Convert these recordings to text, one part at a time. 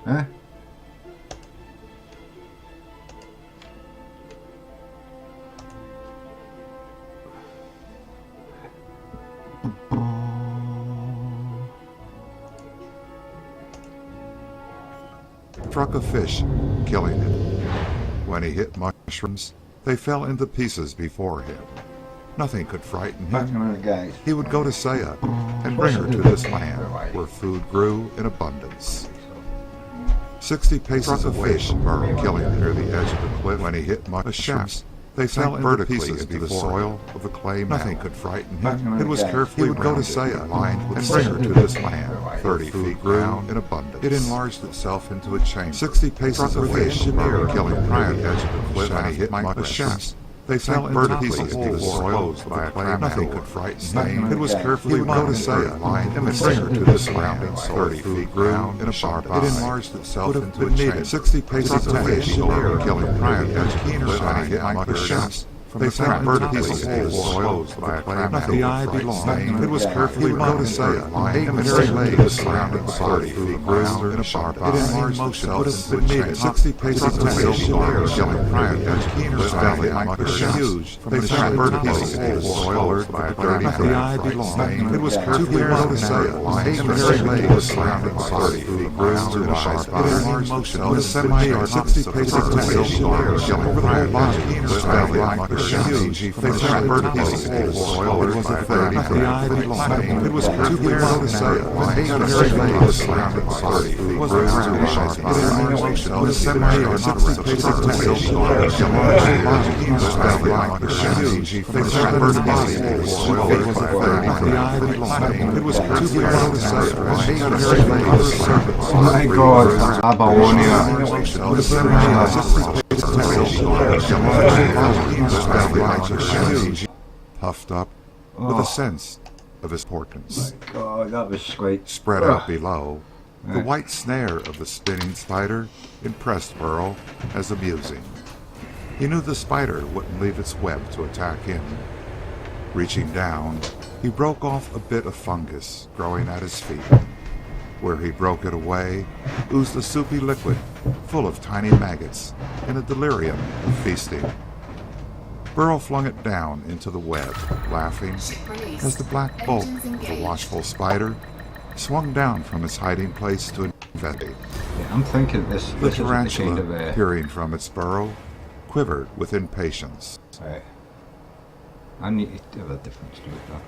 Eh? Struck a fish, killing it. When he hit mushrooms, they fell into pieces before him. Nothing could frighten Back him. on the guys. He would go to Saya and bring her to this land where food grew in abundance. 60 paces away from Burrow, killing near the edge of the cliff. When he hit mushrooms, they fell vertically into the soil of the clay mountain. Nothing could frighten him. It was carefully. He would go to Saya and bring her to this land. 30 feet ground in abundance. It enlarged itself into a chamber. 60 paces away from Burrow, killing near the edge of the cliff. When he hit mushrooms, they fell into pieces into the soil of the clay. Nothing could frighten him. It was carefully go to Saya and bring her to the surrounding 30 feet ground in a sharp eye. It enlarged itself into a chamber. 60 paces away from killing prior edge keener side hit mushrooms. They fell vertically into the soil of the clay. Nothing could frighten him. It was carefully go to Saya and bring her to the surrounding 30 feet ground in a sharp eye. It enlarged itself into a chamber. 60 paces away from killing prior edge keener side hit mushrooms. They fell vertically into the soil of the clay. Nothing. It was carefully go to Saya and bring her to the surrounding 30 feet ground in a sharp eye. It enlarged itself into a 60 paces away from killing prior edge keener side hit mushrooms. Huge. They fell vertically into the soil. It was a 30 feet. It was carefully go to Saya and bring her to the surrounding 30 feet ground in a sharp eye. It enlarged itself into a 60 paces away from killing huge. They fell vertically into the soil. It was a 30 feet. It was carefully go to Saya and bring her to the surrounding 30 feet. Oh my god, Abawonia. Puffed up with a sense of his importance. My god, that was sweet. Spread out below, the white snare of the spinning spider impressed Burl as amusing. He knew the spider wouldn't leave its web to attack him. Reaching down, he broke off a bit of fungus growing at his feet. Where he broke it away, oozed a soupy liquid full of tiny maggots in a delirium of feasting. Burl flung it down into the web, laughing as the black bulk of the watchful spider swung down from its hiding place to investigate. Yeah, I'm thinking this The is the tarantula, kind of peering from its burrow, quivered with impatience. Right. I need to have a difference to it though.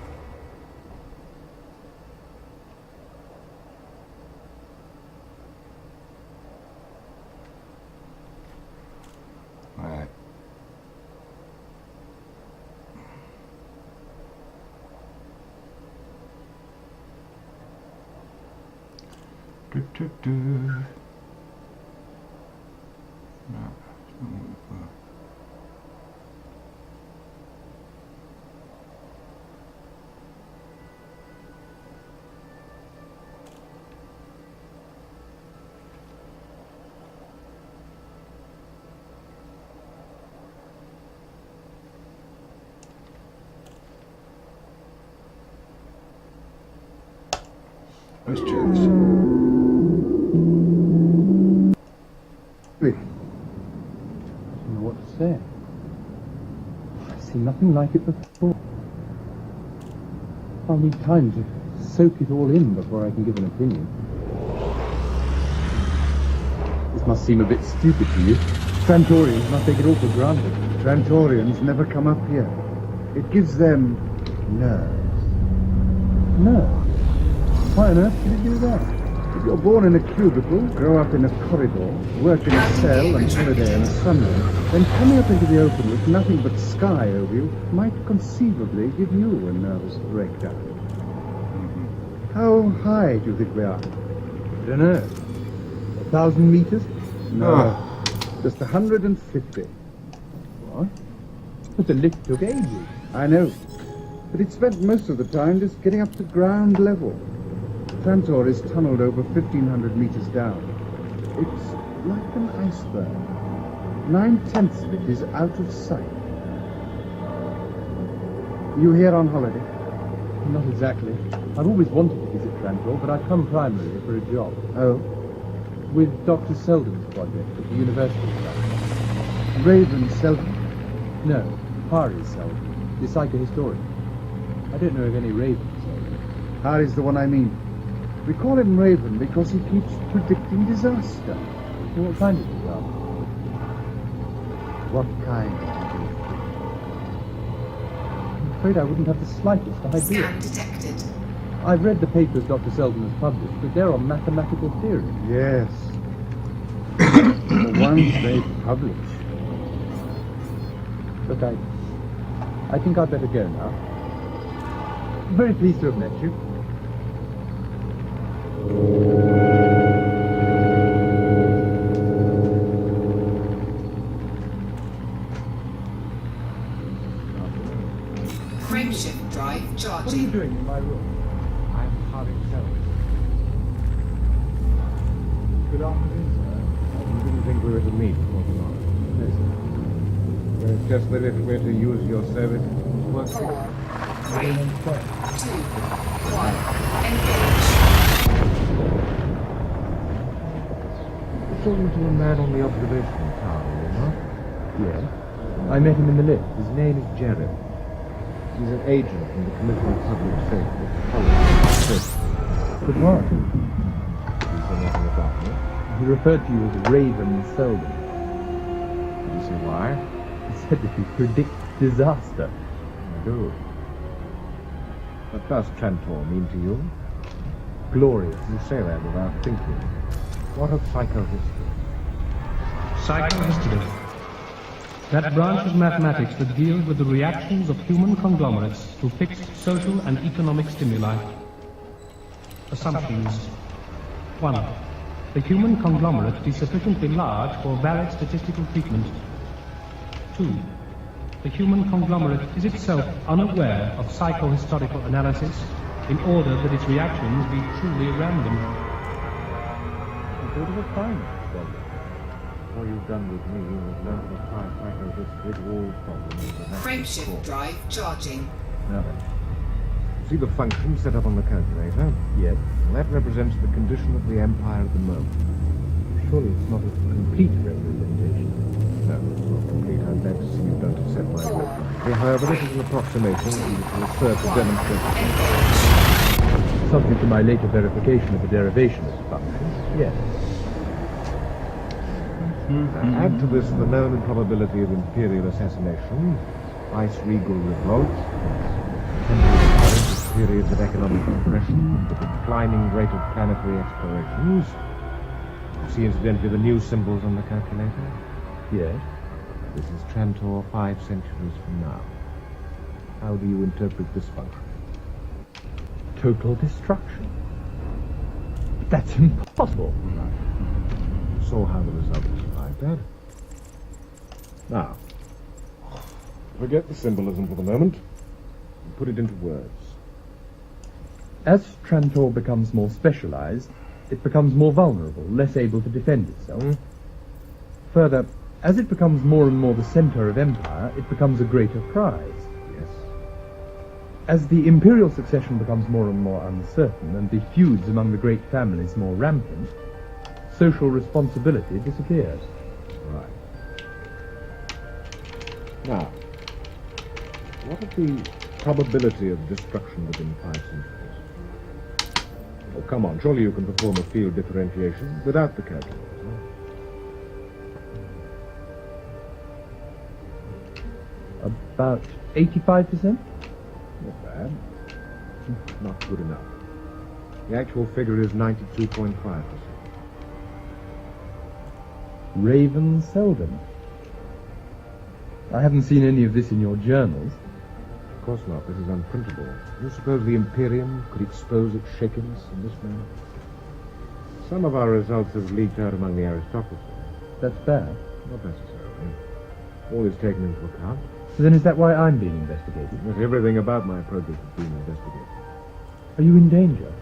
Right. Do. No, it's not what we've got. Let's check this. I don't know what to say. I've seen nothing like it before. I'll need time to soak it all in before I can give an opinion. This must seem a bit stupid to you. Trantorians must take it all for granted. Trantorians never come up here. It gives them nerves. No. Why on earth did it do that? If you're born in a cubicle, grow up in a corridor, work in a cell and holiday in a sunroom, then coming up into the open with nothing but sky over you might conceivably give you a nervous breakdown. How high do you think we are? I don't know. 1,000 meters? No, just 150. What? But the lift took ages. I know, but it spent most of the time just getting up to ground level. Trantor is tunneled over 1,500 meters down. It's like an iceberg. 9/10 of it is out of sight. You here on holiday? Not exactly. I've always wanted to visit Trantor, but I've come primarily for a job. Oh. With Dr. Selden's project at the university. Raven Selden. No, Hari Selden, the psychohistorian. I don't know of any Raven Selden. Harry's the one I mean. We call him Raven because he keeps predicting disaster. What kind of disaster? What kind? I'm afraid I wouldn't have the slightest idea. Scan detected. I've read the papers Dr. Selden has published, but they're on mathematical theory. Yes. The ones they publish. Look, I think I'd better go now. Very pleased to have met you. Frameshift drive What are you charging. doing in my room? I'm Harry Selden. Good afternoon, sir. You didn't think we were to meet, was it not? No, sir. It's just that if we're to use your service, work 4, 3, 2, 1. Engage. You're talking to a man on the observation tower, are you not? Yes. I met him in the lift. His name is Jerry. He's an agent from the Commission of Public Safety. But what? You say nothing about me? He referred to you as Raven Selden. Did you say why? He said that you predict disaster. I do. What does Trantor mean to you? Glorious. You say that without thinking. What of psychohistory? Psychohistory. That branch of mathematics that deals with the reactions of human conglomerates to fixed social and economic stimuli. Assumptions. 1. The human conglomerate is sufficiently large for valid statistical treatment. 2. The human conglomerate is itself unaware of psychohistorical analysis in order that its reactions be truly random. Where did it find? What you've done with me is learn to apply psychohistory to all problems. Frameshift drive charging. No. See the function set up on the calculator? Yes. That represents the condition of the empire at the moment. Surely it's not a complete representation. No, it's not complete. I'm glad to see you don't accept my work. However, this is an approximation which will serve to demonstrate Engage. Subject to my later verification of the derivation of the function. Yes. Add to this the known improbability of imperial assassination, vice-regal revolt, periods of economic repression, the declining rate of planetary explorations. See, incidentally, the new symbols on the calculator? Yes. This is Trantor 5 centuries from now. How do you interpret this function? Total destruction. But that's impossible. You saw how the result was arrived at. Now, forget the symbolism for the moment and put it into words. As Trantor becomes more specialized, it becomes more vulnerable, less able to defend itself. Further, as it becomes more and more the center of empire, it becomes a greater prize. Yes. As the imperial succession becomes more and more uncertain, and the feuds among the great families more rampant, social responsibility disappears. Right. Now, what of the probability of destruction within 5 centuries? Oh, come on, surely you can perform a field differentiation without the calculator. About 85%? Not bad. Not good enough. The actual figure is 92.5%. Raven Selden. I haven't seen any of this in your journals. Of course not. This is unprintable. Do you suppose the Imperium could expose its shakiness in this manner? Some of our results have leaked out among the aristocracy. That's bad. Not necessarily. All is taken into account. So then is that why I'm being investigated? But everything about my project is being investigated. Are you in danger?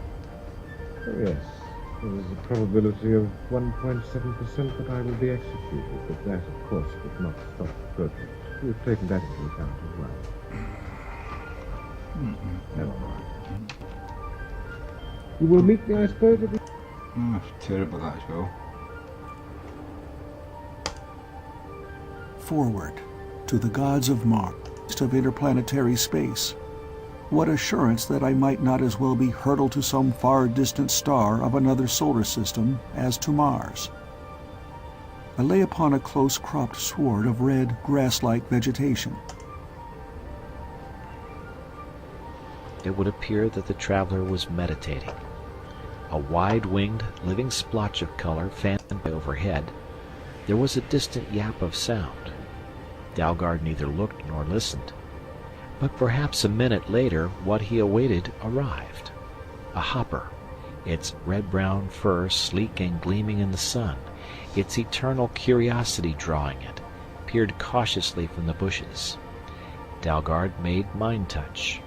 Oh, yes. There is a probability of 1.7% that I will be executed, but that, of course, would not stop the project. We've taken that into account as well. Never mind. You will meet me, I suppose, at the... Oh, it's terrible, that as well. forward to the gods of Mars, of interplanetary space. What assurance that I might not as well be hurtled to some far distant star of another solar system as to Mars? I lay upon a close-cropped sward of red, grass-like vegetation. It would appear that the traveler was meditating. A wide-winged, living splotch of color fanned overhead. There was a distant yap of sound. Dalgard neither looked nor listened. But perhaps a minute later, what he awaited arrived. A hopper, its red-brown fur sleek and gleaming in the sun, its eternal curiosity drawing it, peered cautiously from the bushes. Dalgard made mind touch.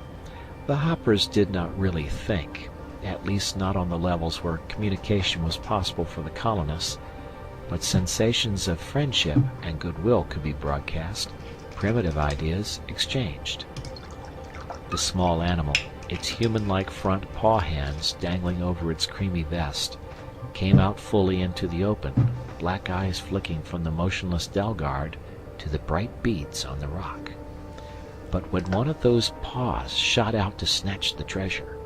The hoppers did not really think, at least not on the levels where communication was possible for the colonists, but sensations of friendship and goodwill could be broadcast, primitive ideas exchanged. The small animal, its human-like front paw hands dangling over its creamy vest, came out fully into the open, black eyes flicking from the motionless Dalgard to the bright beads on the rock. But when one of those paws shot out to snatch the treasure,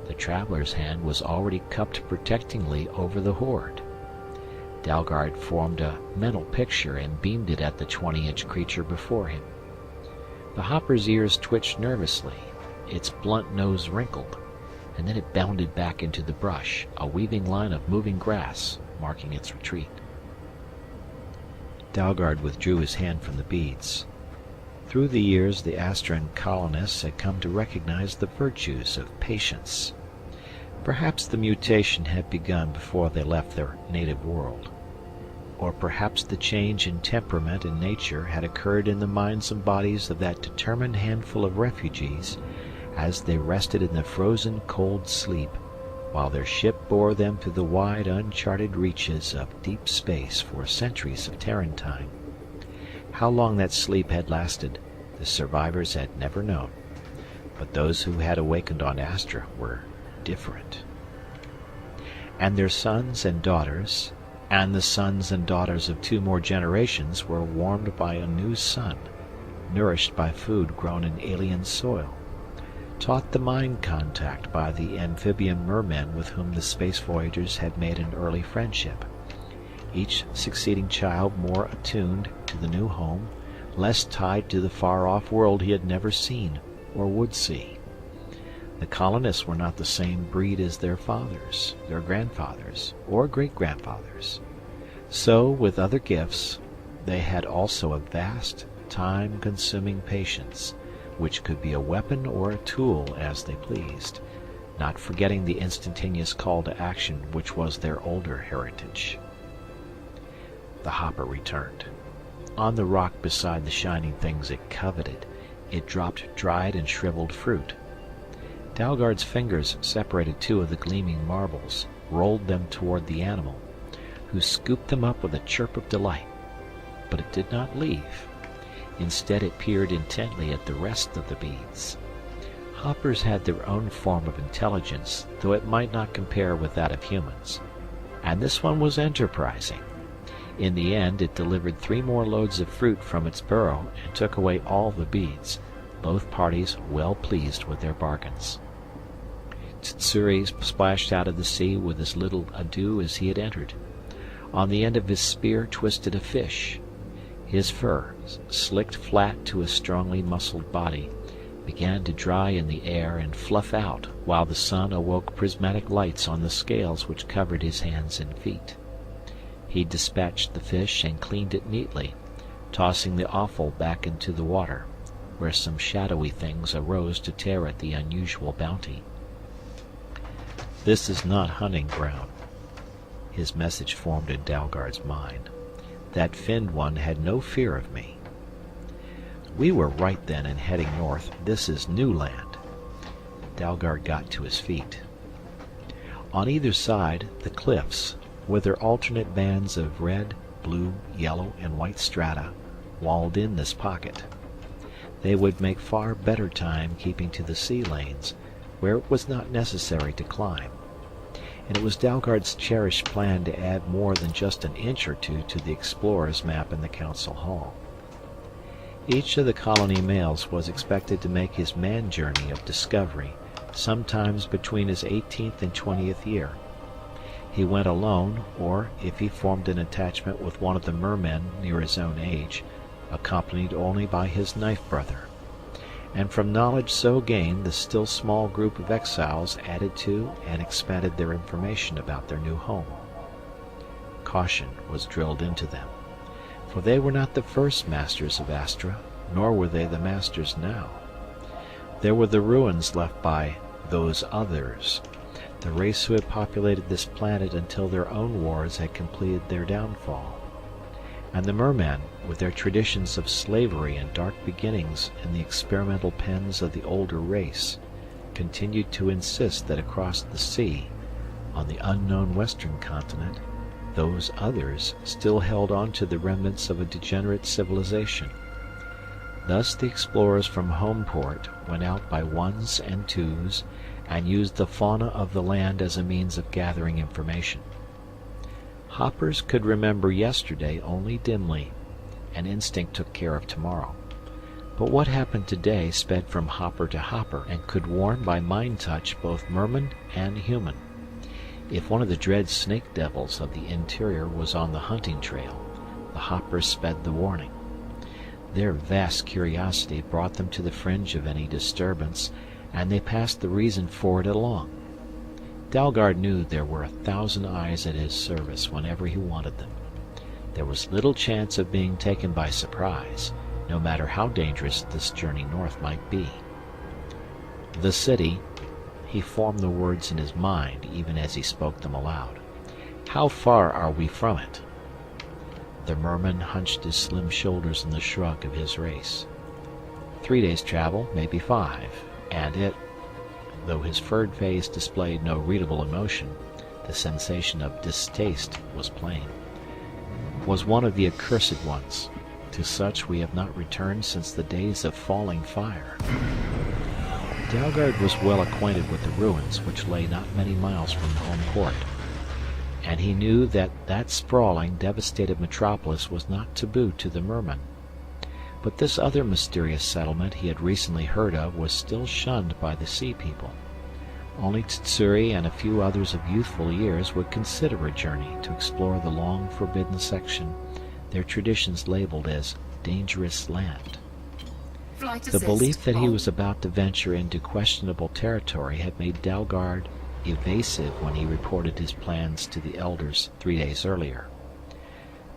the traveler's hand was already cupped protectingly over the hoard. Dalgard formed a mental picture and beamed it at the 20-inch creature before him. The hopper's ears twitched nervously, its blunt nose wrinkled, and then it bounded back into the brush, a weaving line of moving grass marking its retreat. Dalgard withdrew his hand from the beads. Through the years, the Astran colonists had come to recognize the virtues of patience. Perhaps the mutation had begun before they left their native world. Or perhaps the change in temperament and nature had occurred in the minds and bodies of that determined handful of refugees as they rested in the frozen cold sleep while their ship bore them through the wide uncharted reaches of deep space for centuries of Terran time. How long that sleep had lasted, the survivors had never known, but those who had awakened on Astra were different. And their sons and daughters, and the sons and daughters of 2 more generations were warmed by a new sun, nourished by food grown in alien soil, taught the mind contact by the amphibian mermen with whom the space voyagers had made an early friendship, each succeeding child more attuned to the new home, less tied to the far-off world he had never seen or would see. The colonists were not the same breed as their fathers, their grandfathers, or great-grandfathers. So, with other gifts, they had also a vast, time-consuming patience, which could be a weapon or a tool as they pleased, not forgetting the instantaneous call to action which was their older heritage. The hopper returned. On the rock beside the shining things it coveted, it dropped dried and shriveled fruit. Dalgard's fingers separated 2 of the gleaming marbles, rolled them toward the animal, who scooped them up with a chirp of delight. But it did not leave. Instead it peered intently at the rest of the beads. Hoppers had their own form of intelligence, though it might not compare with that of humans. And this one was enterprising. In the end, it delivered 3 more loads of fruit from its burrow and took away all the beads, both parties well pleased with their bargains. Tsutsuri splashed out of the sea with as little ado as he had entered. On the end of his spear twisted a fish. His fur, slicked flat to his strongly muscled body, began to dry in the air and fluff out while the sun awoke prismatic lights on the scales which covered his hands and feet. He dispatched the fish and cleaned it neatly, tossing the offal back into the water, where some shadowy things arose to tear at the unusual bounty. This is not hunting ground. His message formed in Dalgard's mind. That finned one had no fear of me. We were right then in heading north. This is new land. Dalgard got to his feet. On either side, the cliffs, with their alternate bands of red, blue, yellow, and white strata, walled in this pocket. They would make far better time keeping to the sea lanes, where it was not necessary to climb. And it was Dalgard's cherished plan to add more than just an inch or 2 to the explorer's map in the council hall. Each of the colony males was expected to make his man journey of discovery sometimes between his 18th and 20th year. He went alone, or, if he formed an attachment with one of the mermen near his own age, accompanied only by his knife brother. And from knowledge so gained, the still small group of exiles added to and expanded their information about their new home. Caution was drilled into them, for they were not the first masters of Astra, nor were they the masters now. There were the ruins left by those others, the race who had populated this planet until their own wars had completed their downfall. And the mermen, with their traditions of slavery and dark beginnings in the experimental pens of the older race, continued to insist that across the sea, on the unknown western continent, those others still held on to the remnants of a degenerate civilization. Thus the explorers from Homeport went out by ones and twos and used the fauna of the land as a means of gathering information. Hoppers could remember yesterday only dimly, and instinct took care of tomorrow. But what happened today sped from hopper to hopper and could warn by mind touch both merman and human. If one of the dread snake devils of the interior was on the hunting trail, the hoppers sped the warning. Their vast curiosity brought them to the fringe of any disturbance, and they passed the reason for it along. Dalgard knew there were 1,000 eyes at his service whenever he wanted them. There was little chance of being taken by surprise, no matter how dangerous this journey north might be. The city, he formed the words in his mind even as he spoke them aloud. How far are we from it? The merman hunched his slim shoulders in the shrug of his race. 3 days' travel, maybe 5, and it, though his furred face displayed no readable emotion, the sensation of distaste was plain, was one of the accursed ones. To such we have not returned since the days of falling fire. Dalgard was well acquainted with the ruins which lay not many miles from Homeport, and he knew that that sprawling, devastated metropolis was not taboo to the mermen. But this other mysterious settlement he had recently heard of was still shunned by the sea people. Only Tsutsuri and a few others of youthful years would consider a journey to explore the long forbidden section their traditions labeled as dangerous land. The belief that he was about to venture into questionable territory had made Dalgard evasive when he reported his plans to the elders 3 days earlier.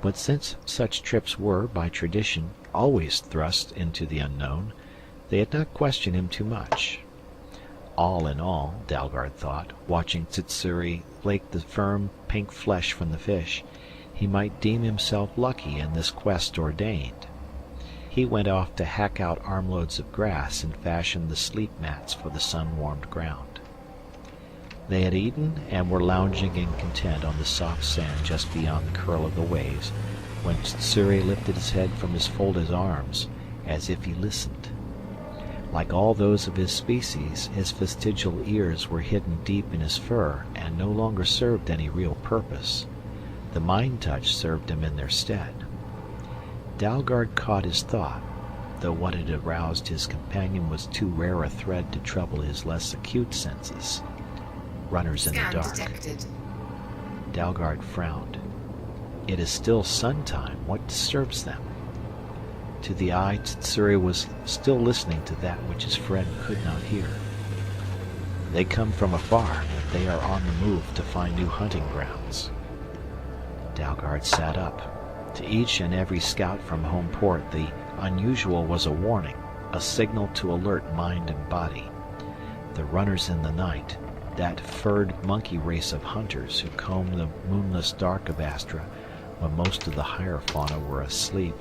But since such trips were, by tradition, always thrust into the unknown, they had not questioned him too much. All in all, Dalgard thought, watching Tsutsuri flake the firm pink flesh from the fish, he might deem himself lucky in this quest ordained. He went off to hack out armloads of grass and fashion the sleep mats for the sun-warmed ground. They had eaten and were lounging in content on the soft sand just beyond the curl of the waves when Tsutsuri lifted his head from his folded arms as if he listened. Like all those of his species, his vestigial ears were hidden deep in his fur and no longer served any real purpose. The mind touch served him in their stead. Dalgard caught his thought, though what had aroused his companion was too rare a thread to trouble his less acute senses. Runners in the dark. Detected. Dalgard frowned. It is still sun time. What disturbs them? To the eye, Tsutsuri was still listening to that which his friend could not hear. They come from afar. They are on the move to find new hunting grounds. Dalgard sat up. To each and every scout from Homeport, the unusual was a warning, a signal to alert mind and body. The runners in the night, that furred monkey race of hunters who combed the moonless dark of Astra when most of the higher fauna were asleep,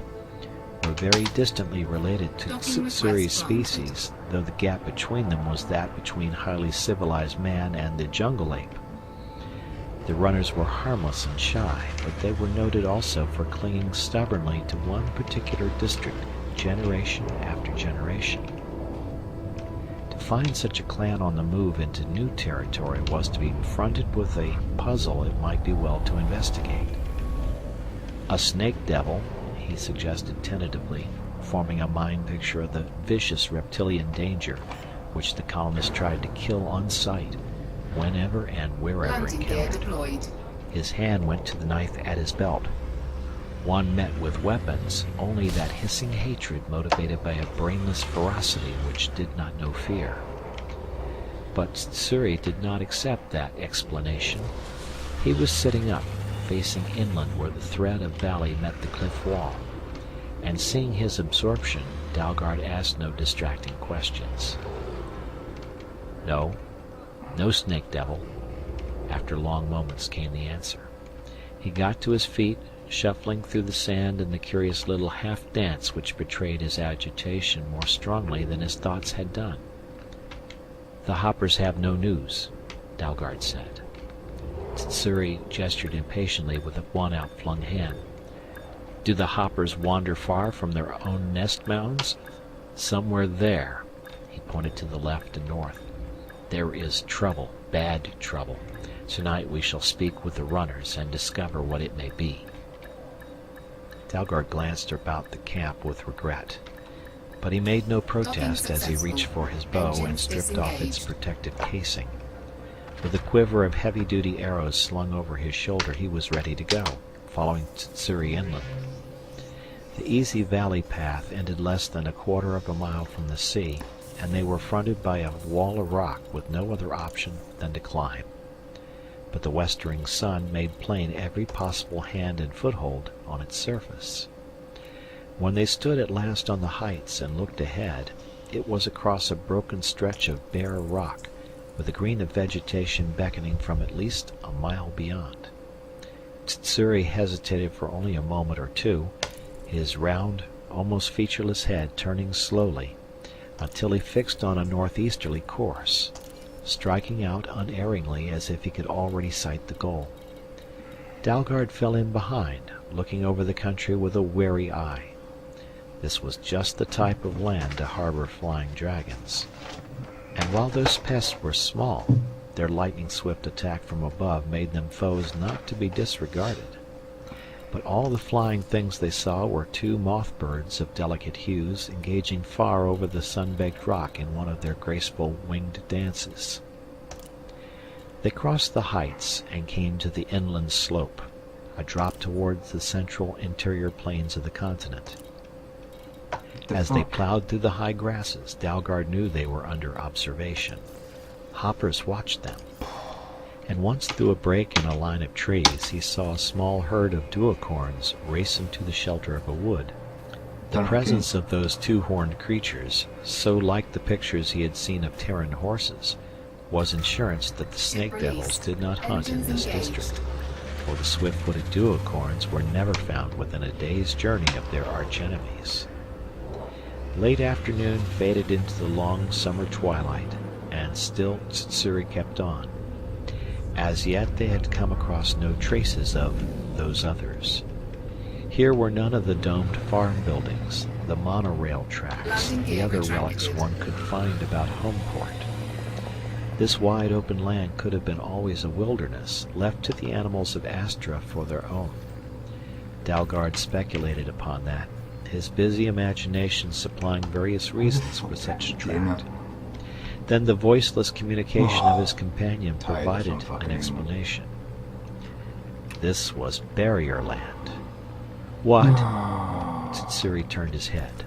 were very distantly related to Tsutsuri's species, though the gap between them was that between highly civilized man and the jungle ape. The runners were harmless and shy, but they were noted also for clinging stubbornly to one particular district, generation after generation. To find such a clan on the move into new territory was to be confronted with a puzzle it might be well to investigate. A snake devil, he suggested tentatively, forming a mind picture of the vicious reptilian danger which the colonists tried to kill on sight, whenever and wherever Landing gear encountered. deployed. His hand went to the knife at his belt. One met with weapons, only that hissing hatred motivated by a brainless ferocity which did not know fear. But Tsuri did not accept that explanation. He was sitting up, facing inland where the thread of valley met the cliff wall, and seeing his absorption, Dalgard asked no distracting questions. No, snake devil. After long moments came the answer. He got to his feet, shuffling through the sand in the curious little half-dance which betrayed his agitation more strongly than his thoughts had done. "The hoppers have no news," Dalgard said. Tsuri gestured impatiently with one outflung hand. "Do the hoppers wander far from their own nest mounds? Somewhere there," he pointed to the left and north, "there is trouble, bad trouble. Tonight we shall speak with the runners and discover what it may be." Dalgard glanced about the camp with regret, but he made no protest as he reached for his bow and stripped off its protective casing. With a quiver of heavy-duty arrows slung over his shoulder, he was ready to go, following Tsuri inland. The easy valley path ended less than a quarter of a mile from the sea, and they were fronted by a wall of rock with no other option than to climb. But the westering sun made plain every possible hand and foothold on its surface. When they stood at last on the heights and looked ahead, it was across a broken stretch of bare rock, with the green of vegetation beckoning from at least a mile beyond. Tsuri hesitated for only a moment or two, his round, almost featureless head turning slowly, until he fixed on a northeasterly course, striking out unerringly as if he could already sight the goal. Dalgard fell in behind, looking over the country with a wary eye. This was just the type of land to harbor flying dragons. And while those pests were small, their lightning-swift attack from above made them foes not to be disregarded. But all the flying things they saw were two moth birds of delicate hues engaging far over the sun-baked rock in one of their graceful winged dances. They crossed the heights and came to the inland slope, a drop towards the central interior plains of the continent. As they plowed through the high grasses, Dalgard knew they were under observation. Hoppers watched them. And once through a break in a line of trees, he saw a small herd of duocorns race into the shelter of a wood. The presence of those two-horned creatures, so like the pictures he had seen of Terran horses, was insurance that the snake devils did not hunt in this district, for the swift-footed duocorns were never found within a day's journey of their archenemies. Late afternoon faded into the long summer twilight, and still Tsuri kept on. As yet they had come across no traces of those others. Here were none of the domed farm buildings, the monorail tracks, the other relics one could find about Homeport. This wide open land could have been always a wilderness, left to the animals of Astra for their own. Dalgard speculated upon that, his busy imagination supplying various reasons for such a drift. Then the voiceless communication of his companion provided an explanation. This was barrier land. What? Tsuri turned his head.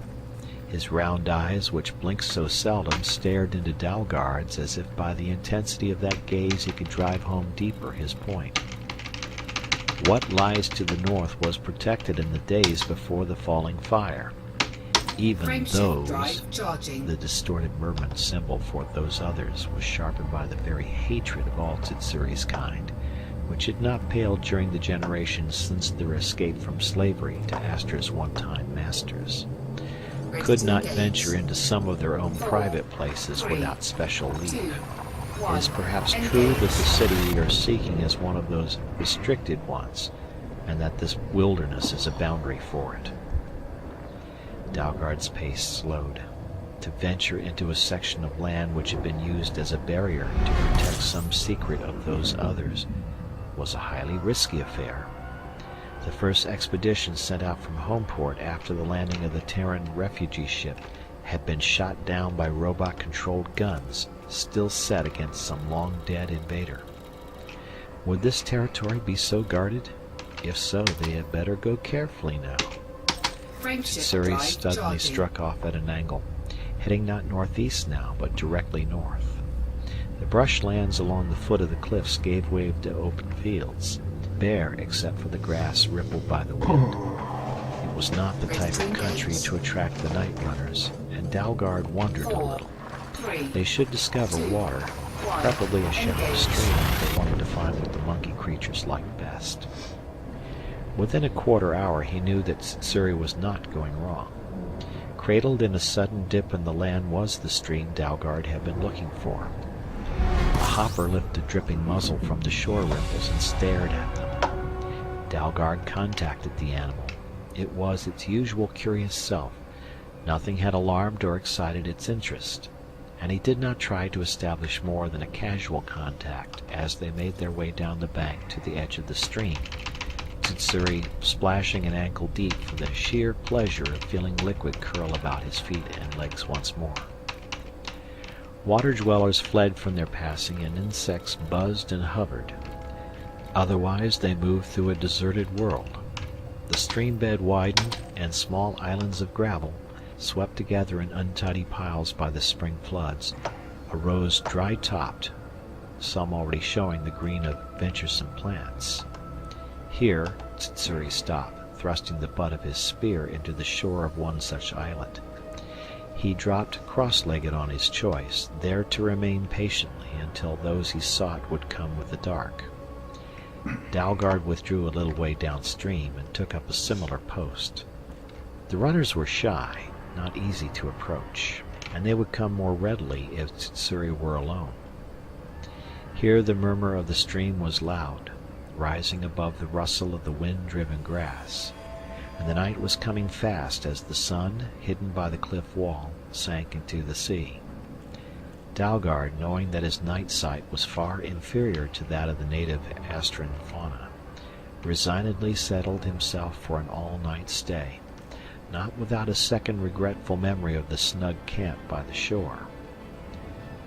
His round eyes, which blinked so seldom, stared into Dalgard's as if by the intensity of that gaze he could drive home deeper his point. What lies to the north was protected in the days before the falling fire. Even those, the distorted merman symbol for those others was sharpened by the very hatred of all Tsuri's kind, which had not paled during the generations since their escape from slavery to Astra's one-time masters. Could not venture into some of their own private places without special leave. It is perhaps true that the city we are seeking is one of those restricted ones, and that this wilderness is a boundary for it. Dalgard's pace slowed. To venture into a section of land which had been used as a barrier to protect some secret of those others was a highly risky affair. The first expedition sent out from Homeport after the landing of the Terran refugee ship had been shot down by robot-controlled guns still set against some long-dead invader. Would this territory be so guarded? If so, they had better go carefully now. Tersse suddenly struck off at an angle, heading not northeast now, but directly north. The brush lands along the foot of the cliffs gave way to open fields, bare except for the grass rippled by the wind. It was not the type of country to attract the night runners, and Dalgard wondered a little. They should discover water, preferably a shallow stream if they wanted to find what the monkey creatures liked best. Within a quarter hour he knew that Tersse was not going wrong. Cradled in a sudden dip in the land was the stream Dalgard had been looking for. A hopper lifted a dripping muzzle from the shore ripples and stared at them. Dalgard contacted the animal. It was its usual curious self. Nothing had alarmed or excited its interest, and he did not try to establish more than a casual contact as they made their way down the bank to the edge of the stream, Tersse splashing an ankle deep for the sheer pleasure of feeling liquid curl about his feet and legs once more. Water dwellers fled from their passing and insects buzzed and hovered. Otherwise they moved through a deserted world. The stream bed widened and small islands of gravel, swept together in untidy piles by the spring floods, arose dry-topped, some already showing the green of venturesome plants. Here Tersse stopped, thrusting the butt of his spear into the shore of one such islet. He dropped cross-legged on his choice, there to remain patiently until those he sought would come with the dark. Dalgard withdrew a little way downstream and took up a similar post. The runners were shy, not easy to approach, and they would come more readily if Tersse were alone. Here the murmur of the stream was loud, rising above the rustle of the wind-driven grass, and the night was coming fast as the sun, hidden by the cliff wall, sank into the sea. Dalgard, knowing that his night sight was far inferior to that of the native Astran fauna, resignedly settled himself for an all-night stay, not without a second regretful memory of the snug camp by the shore.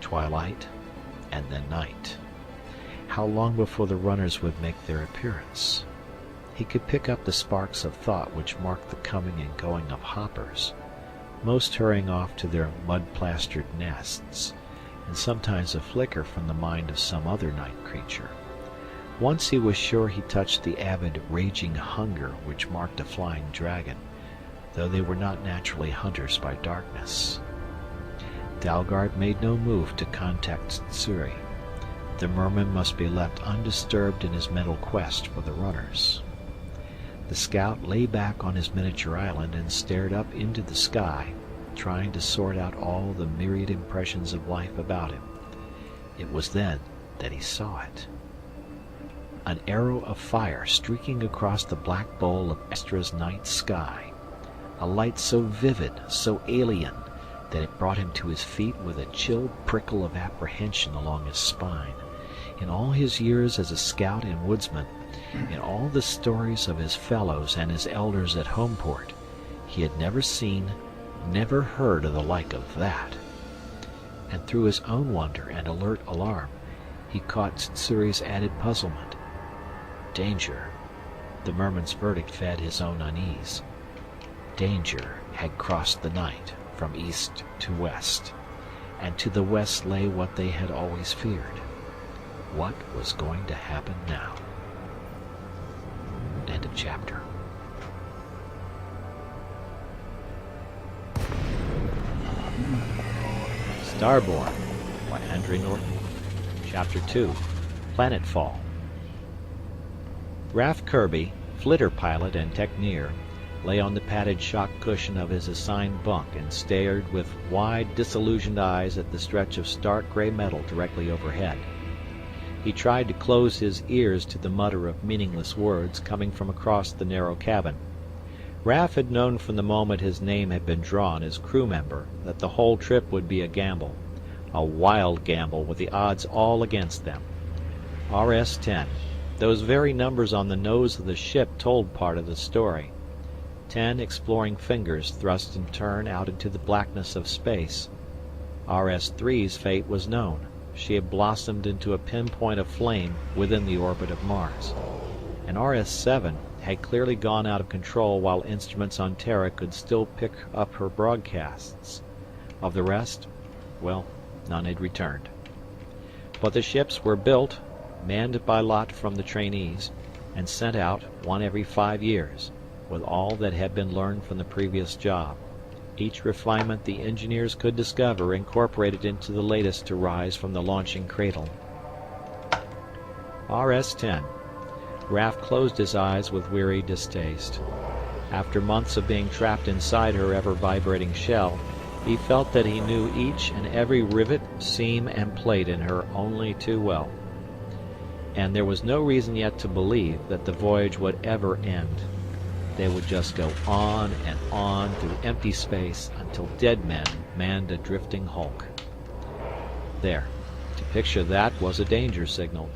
Twilight, and then night. How long before the runners would make their appearance? He could pick up the sparks of thought which marked the coming and going of hoppers, most hurrying off to their mud-plastered nests, and sometimes a flicker from the mind of some other night creature. Once he was sure he touched the avid, raging hunger which marked a flying dragon, though they were not naturally hunters by darkness. Dalgard made no move to contact Tersse. The merman must be left undisturbed in his mental quest for the runners. The scout lay back on his miniature island and stared up into the sky, trying to sort out all the myriad impressions of life about him. It was then that he saw it. An arrow of fire streaking across the black bowl of Astra's night sky. A light so vivid, so alien, that it brought him to his feet with a chill prickle of apprehension along his spine. In all his years as a scout and woodsman, in all the stories of his fellows and his elders at Homeport, he had never seen, never heard of the like of that. And through his own wonder and alert alarm, he caught Terse's added puzzlement. Danger. The merman's verdict fed his own unease. Danger had crossed the night from east to west, and to the west lay what they had always feared. What was going to happen now? End of chapter. Starborn by Andre Norton. Chapter 2, Planetfall. Ralph Kirby, flitter pilot and techneer, lay on the padded shock cushion of his assigned bunk and stared with wide, disillusioned eyes at the stretch of stark gray metal directly overhead. He tried to close his ears to the mutter of meaningless words coming from across the narrow cabin. Ralph had known from the moment his name had been drawn as crew member that the whole trip would be a gamble, a wild gamble with the odds all against them. RS-10, Those very numbers on the nose of the ship told part of the story. 10 exploring fingers thrust in turn out into the blackness of space. RS-3's fate was known. She had blossomed into a pinpoint of flame within the orbit of Mars. And RS-7 had clearly gone out of control while instruments on Terra could still pick up her broadcasts. Of the rest, well, none had returned. But the ships were built, manned by lot from the trainees, and sent out, one every 5 years, with all that had been learned from the previous job. Each refinement the engineers could discover incorporated into the latest to rise from the launching cradle. RS-10. Raf closed his eyes with weary distaste. After months of being trapped inside her ever-vibrating shell, he felt that he knew each and every rivet, seam, and plate in her only too well. And there was no reason yet to believe that the voyage would ever end. They would just go on and on through empty space until dead men manned a drifting hulk. There. To picture that was a danger signal.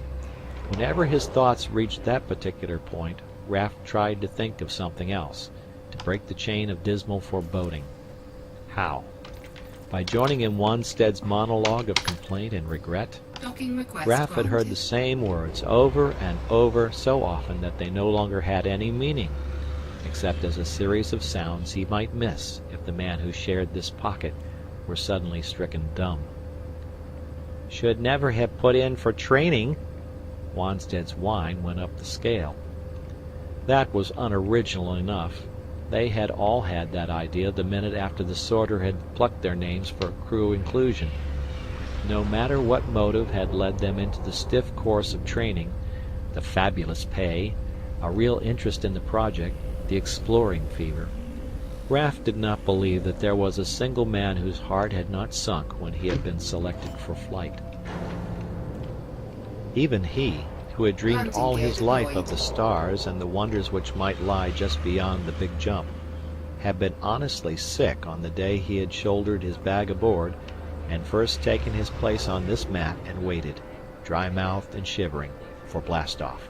Whenever his thoughts reached that particular point, Raf tried to think of something else, to break the chain of dismal foreboding. How? By joining in Wanstead's monologue of complaint and regret? Docking request Raf had heard granted. the same words over and over so often that they no longer had any meaning, except as a series of sounds he might miss if the man who shared this pocket were suddenly stricken dumb. Should never have put in for training. Wanstead's whine went up the scale. That was unoriginal enough. They had all had that idea the minute after the sorter had plucked their names for crew inclusion. No matter what motive had led them into the stiff course of training, the fabulous pay, a real interest in the project, the exploring fever, Raf did not believe that there was a single man whose heart had not sunk when he had been selected for flight. Even he, who had dreamed all his life of the stars and the wonders which might lie just beyond the big jump, had been honestly sick on the day he had shouldered his bag aboard and first taken his place on this mat and waited, dry-mouthed and shivering, for blastoff.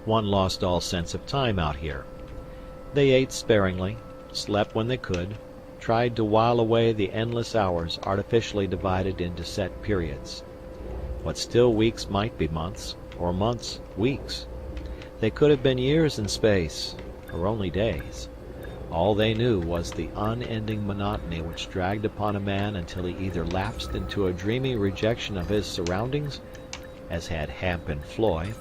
One lost all sense of time out here. They ate sparingly, slept when they could, tried to while away the endless hours artificially divided into set periods. What still weeks might be months, or months weeks. They could have been years in space, or only days. All they knew was the unending monotony which dragged upon a man until he either lapsed into a dreamy rejection of his surroundings, as had Hamp and Floy,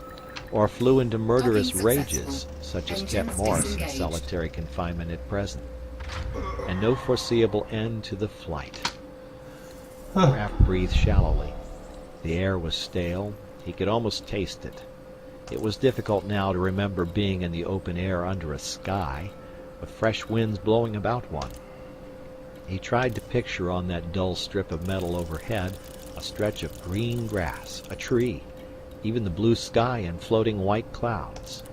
or flew into murderous rages, such as kept Morris in solitary confinement at present. And no foreseeable end to the flight. Raf breathed shallowly. The air was stale. He could almost taste it. It was difficult now to remember being in the open air under a sky, with fresh winds blowing about one. He tried to picture on that dull strip of metal overhead a stretch of green grass, a tree, even the blue sky and floating white clouds.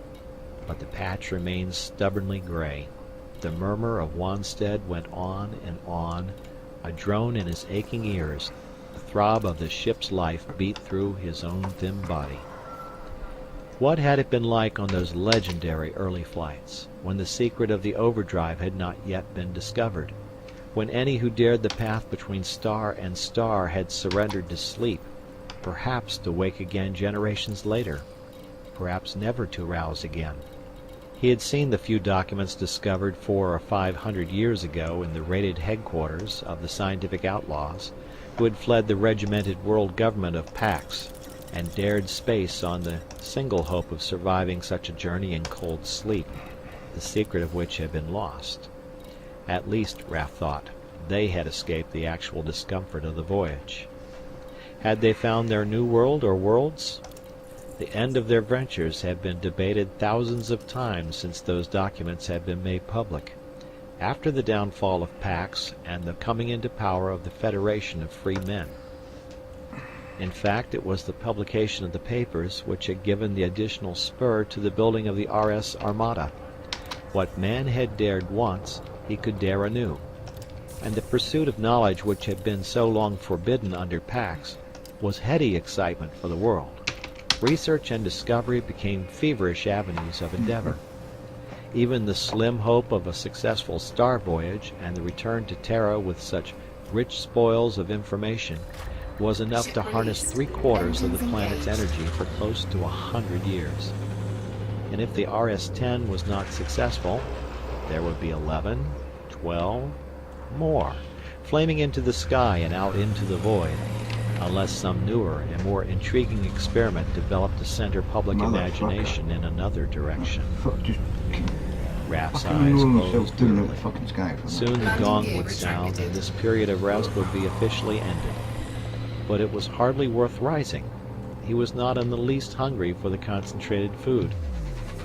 But the patch remained stubbornly gray. The murmur of Wanstead went on and on, a drone in his aching ears. The throb of the ship's life beat through his own thin body. What had it been like on those legendary early flights, when the secret of the overdrive had not yet been discovered, when any who dared the path between star and star had surrendered to sleep, perhaps to wake again generations later, perhaps never to rouse again? He had seen the few documents discovered 400 or 500 years ago in the raided headquarters of the scientific outlaws, who had fled the regimented world government of Pax and dared space on the single hope of surviving such a journey in cold sleep, the secret of which had been lost. At least, Raf thought, they had escaped the actual discomfort of the voyage. Had they found their new world or worlds? The end of their ventures had been debated thousands of times since those documents had been made public, after the downfall of Pax and the coming into power of the Federation of Free Men. In fact, it was the publication of the papers which had given the additional spur to the building of the RS Armada. What man had dared once, he could dare anew. And the pursuit of knowledge which had been so long forbidden under Pax was heady excitement for the world. research and discovery became feverish avenues of endeavor. Even the slim hope of a successful star voyage and the return to Terra with such rich spoils of information was enough to harness 3/4 of the planet's energy for close to 100 years. And if the RS-10 was not successful, there would be 11, 12 more, flaming into the sky and out into the void, unless some newer and more intriguing experiment developed to center public imagination in another direction. Raph's eyes closed wearily. Soon the gong would sound, and this period of rest would be officially ended. But it was hardly worth rising. He was not in the least hungry for the concentrated food.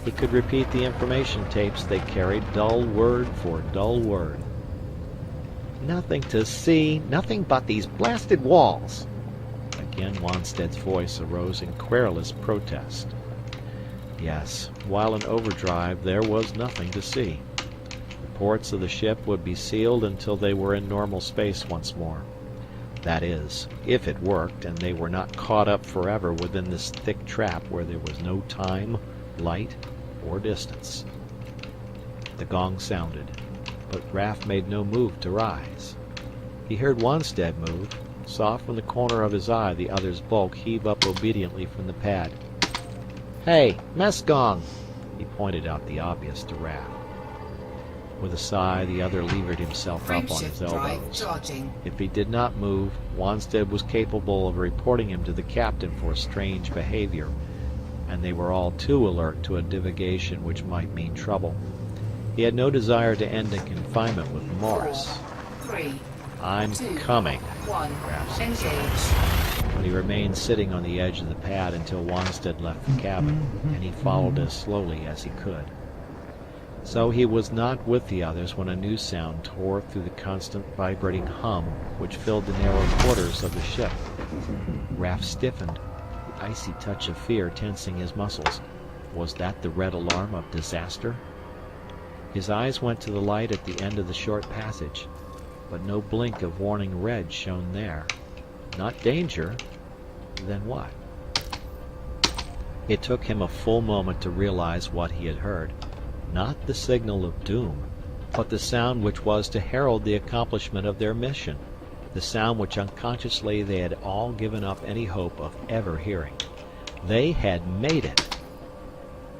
He could repeat the information tapes they carried dull word for dull word. Nothing to see, nothing but these blasted walls. Again Wanstead's voice arose in querulous protest. Yes, while in overdrive there was nothing to see. The ports of the ship would be sealed until they were in normal space once more. That is, if it worked and they were not caught up forever within this thick trap where there was no time, light, or distance. The gong sounded, but Raph made no move to rise. He heard Wanstead move, saw from the corner of his eye the other's bulk heave up obediently from the pad. "Hey, mess gong!" He pointed out the obvious to Raph. With a sigh, the other levered himself up on his elbows. If he did not move, Wanstead was capable of reporting him to the captain for strange behavior, and they were all too alert to a divagation which might mean trouble. He had no desire to end in confinement with Morris. 4, 3, "I'm 2, coming," 1, Raph said. engage. But he remained sitting on the edge of the pad until Wanstead left the cabin, and he followed as slowly as he could. So he was not with the others when a new sound tore through the constant vibrating hum which filled the narrow quarters of the ship. Raph stiffened, the icy touch of fear tensing his muscles. Was that the red alarm of disaster? His eyes went to the light at the end of the short passage, but no blink of warning red shone there. Not danger, then what? It took him a full moment to realize what he had heard. Not the signal of doom, but the sound which was to herald the accomplishment of their mission, the sound which unconsciously they had all given up any hope of ever hearing. They had made it!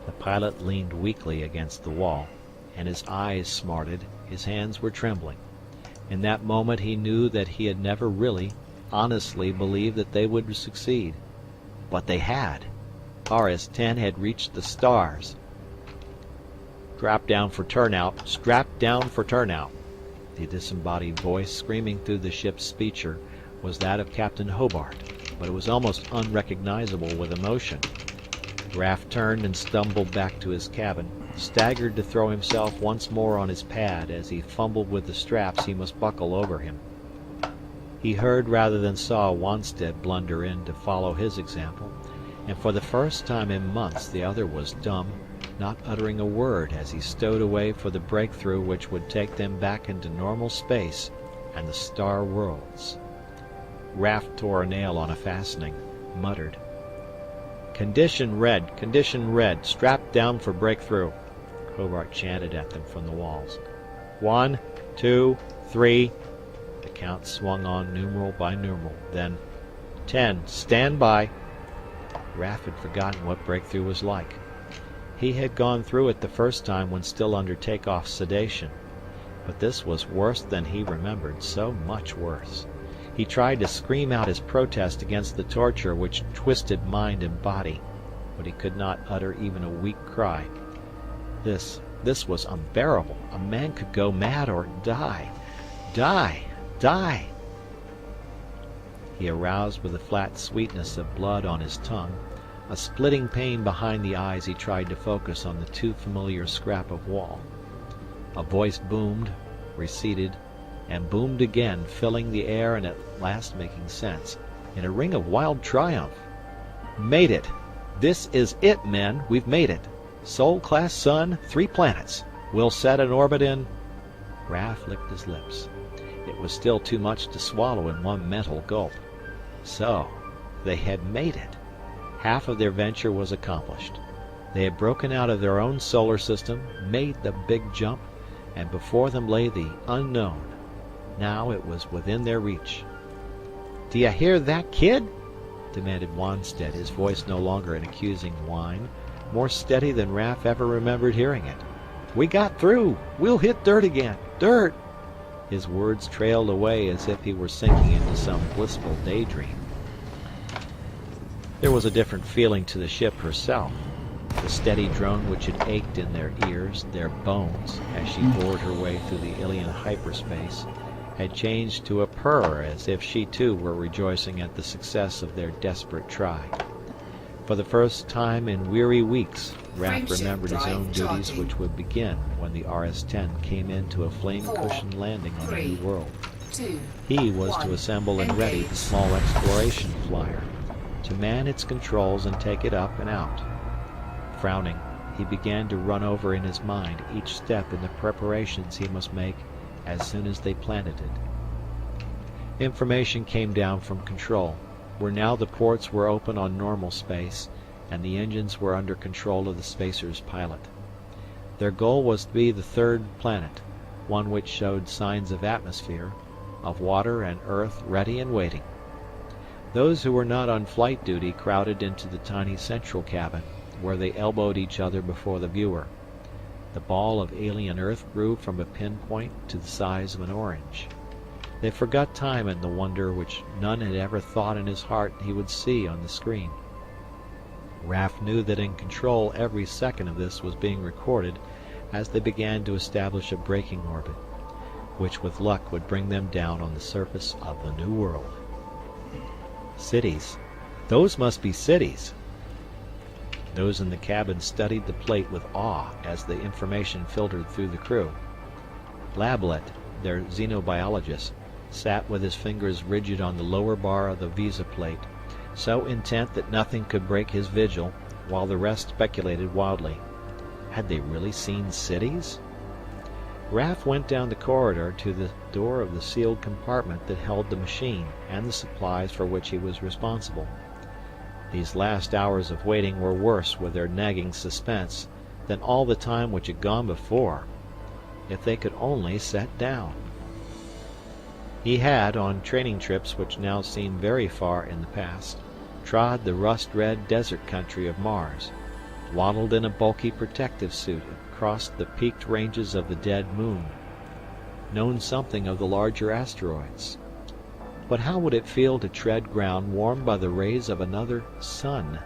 The pilot leaned weakly against the wall, and his eyes smarted, his hands were trembling. In that moment he knew that he had never really, honestly believed that they would succeed. But they had! RS-10 had reached the stars. "Strap down for turnout! Strap down for turnout!" The disembodied voice screaming through the ship's speecher was that of Captain Hobart, but it was almost unrecognizable with emotion. Raph turned and stumbled back to his cabin, staggered to throw himself once more on his pad as he fumbled with the straps he must buckle over him. He heard rather than saw Wanstead blunder in to follow his example, and for the first time in months the other was dumb, not uttering a word as he stowed away for the breakthrough which would take them back into normal space and the star worlds. Raph tore a nail on a fastening, muttered, condition red, strap down for breakthrough," Hobart chanted at them from the walls. 1, 2, 3. The count swung on numeral by numeral, then 10, stand by. Raph had forgotten what breakthrough was like. He had gone through it the first time when still under takeoff sedation, but this was worse than he remembered, so much worse. He tried to scream out his protest against the torture which twisted mind and body, but he could not utter even a weak cry. This was unbearable. A man could go mad or die. Die! He aroused with a flat sweetness of blood on his tongue, a splitting pain behind the eyes. He tried to focus on the too familiar scrap of wall. A voice boomed, receded, and boomed again, filling the air and at last making sense, in a ring of wild triumph. "Made it! This is it, men! We've made it! Sol-class sun, 3 planets. We'll set an orbit in..." Raph licked his lips. It was still too much to swallow in one mental gulp. So, they had made it. Half of their venture was accomplished. They had broken out of their own solar system, made the big jump, and before them lay the unknown. Now it was within their reach. "Do you hear that, kid?" demanded Wanstead, his voice no longer an accusing whine, more steady than Raf ever remembered hearing it. "We got through! We'll hit dirt again! Dirt!" His words trailed away as if he were sinking into some blissful daydream. There was a different feeling to the ship herself. The steady drone which had ached in their ears, their bones, as she bored her way through the alien hyperspace, had changed to a purr as if she too were rejoicing at the success of their desperate try. For the first time in weary weeks, Raf remembered his own duties which would begin when the RS-10 came into a flame-cushioned landing on a new world. He was to assemble and ready the small exploration flyer, to man its controls and take it up and out. Frowning, he began to run over in his mind each step in the preparations he must make as soon as they planted it. Information came down from control, where now the ports were open on normal space, and the engines were under control of the spacer's pilot. Their goal was to be the third planet, one which showed signs of atmosphere, of water and earth ready and waiting. Those who were not on flight duty crowded into the tiny central cabin, where they elbowed each other before the viewer. The ball of alien earth grew from a pinpoint to the size of an orange. They forgot time in the wonder which none had ever thought in his heart he would see on the screen. Raf knew that in control every second of this was being recorded as they began to establish a braking orbit, which with luck would bring them down on the surface of the new world. Cities. Those must be cities. Those in the cabin studied the plate with awe as the information filtered through the crew. Lablet, their xenobiologist, sat with his fingers rigid on the lower bar of the visa plate, so intent that nothing could break his vigil, while the rest speculated wildly. Had they really seen cities? Raf went down the corridor to the door of the sealed compartment that held the machine and the supplies for which he was responsible. These last hours of waiting were worse with their nagging suspense than all the time which had gone before. If they could only set down. He had, on training trips which now seemed very far in the past, trod the rust-red desert country of Mars, waddled in a bulky protective suit across the peaked ranges of the dead moon, known something of the larger asteroids. But how would it feel to tread ground warmed by the rays of another sun?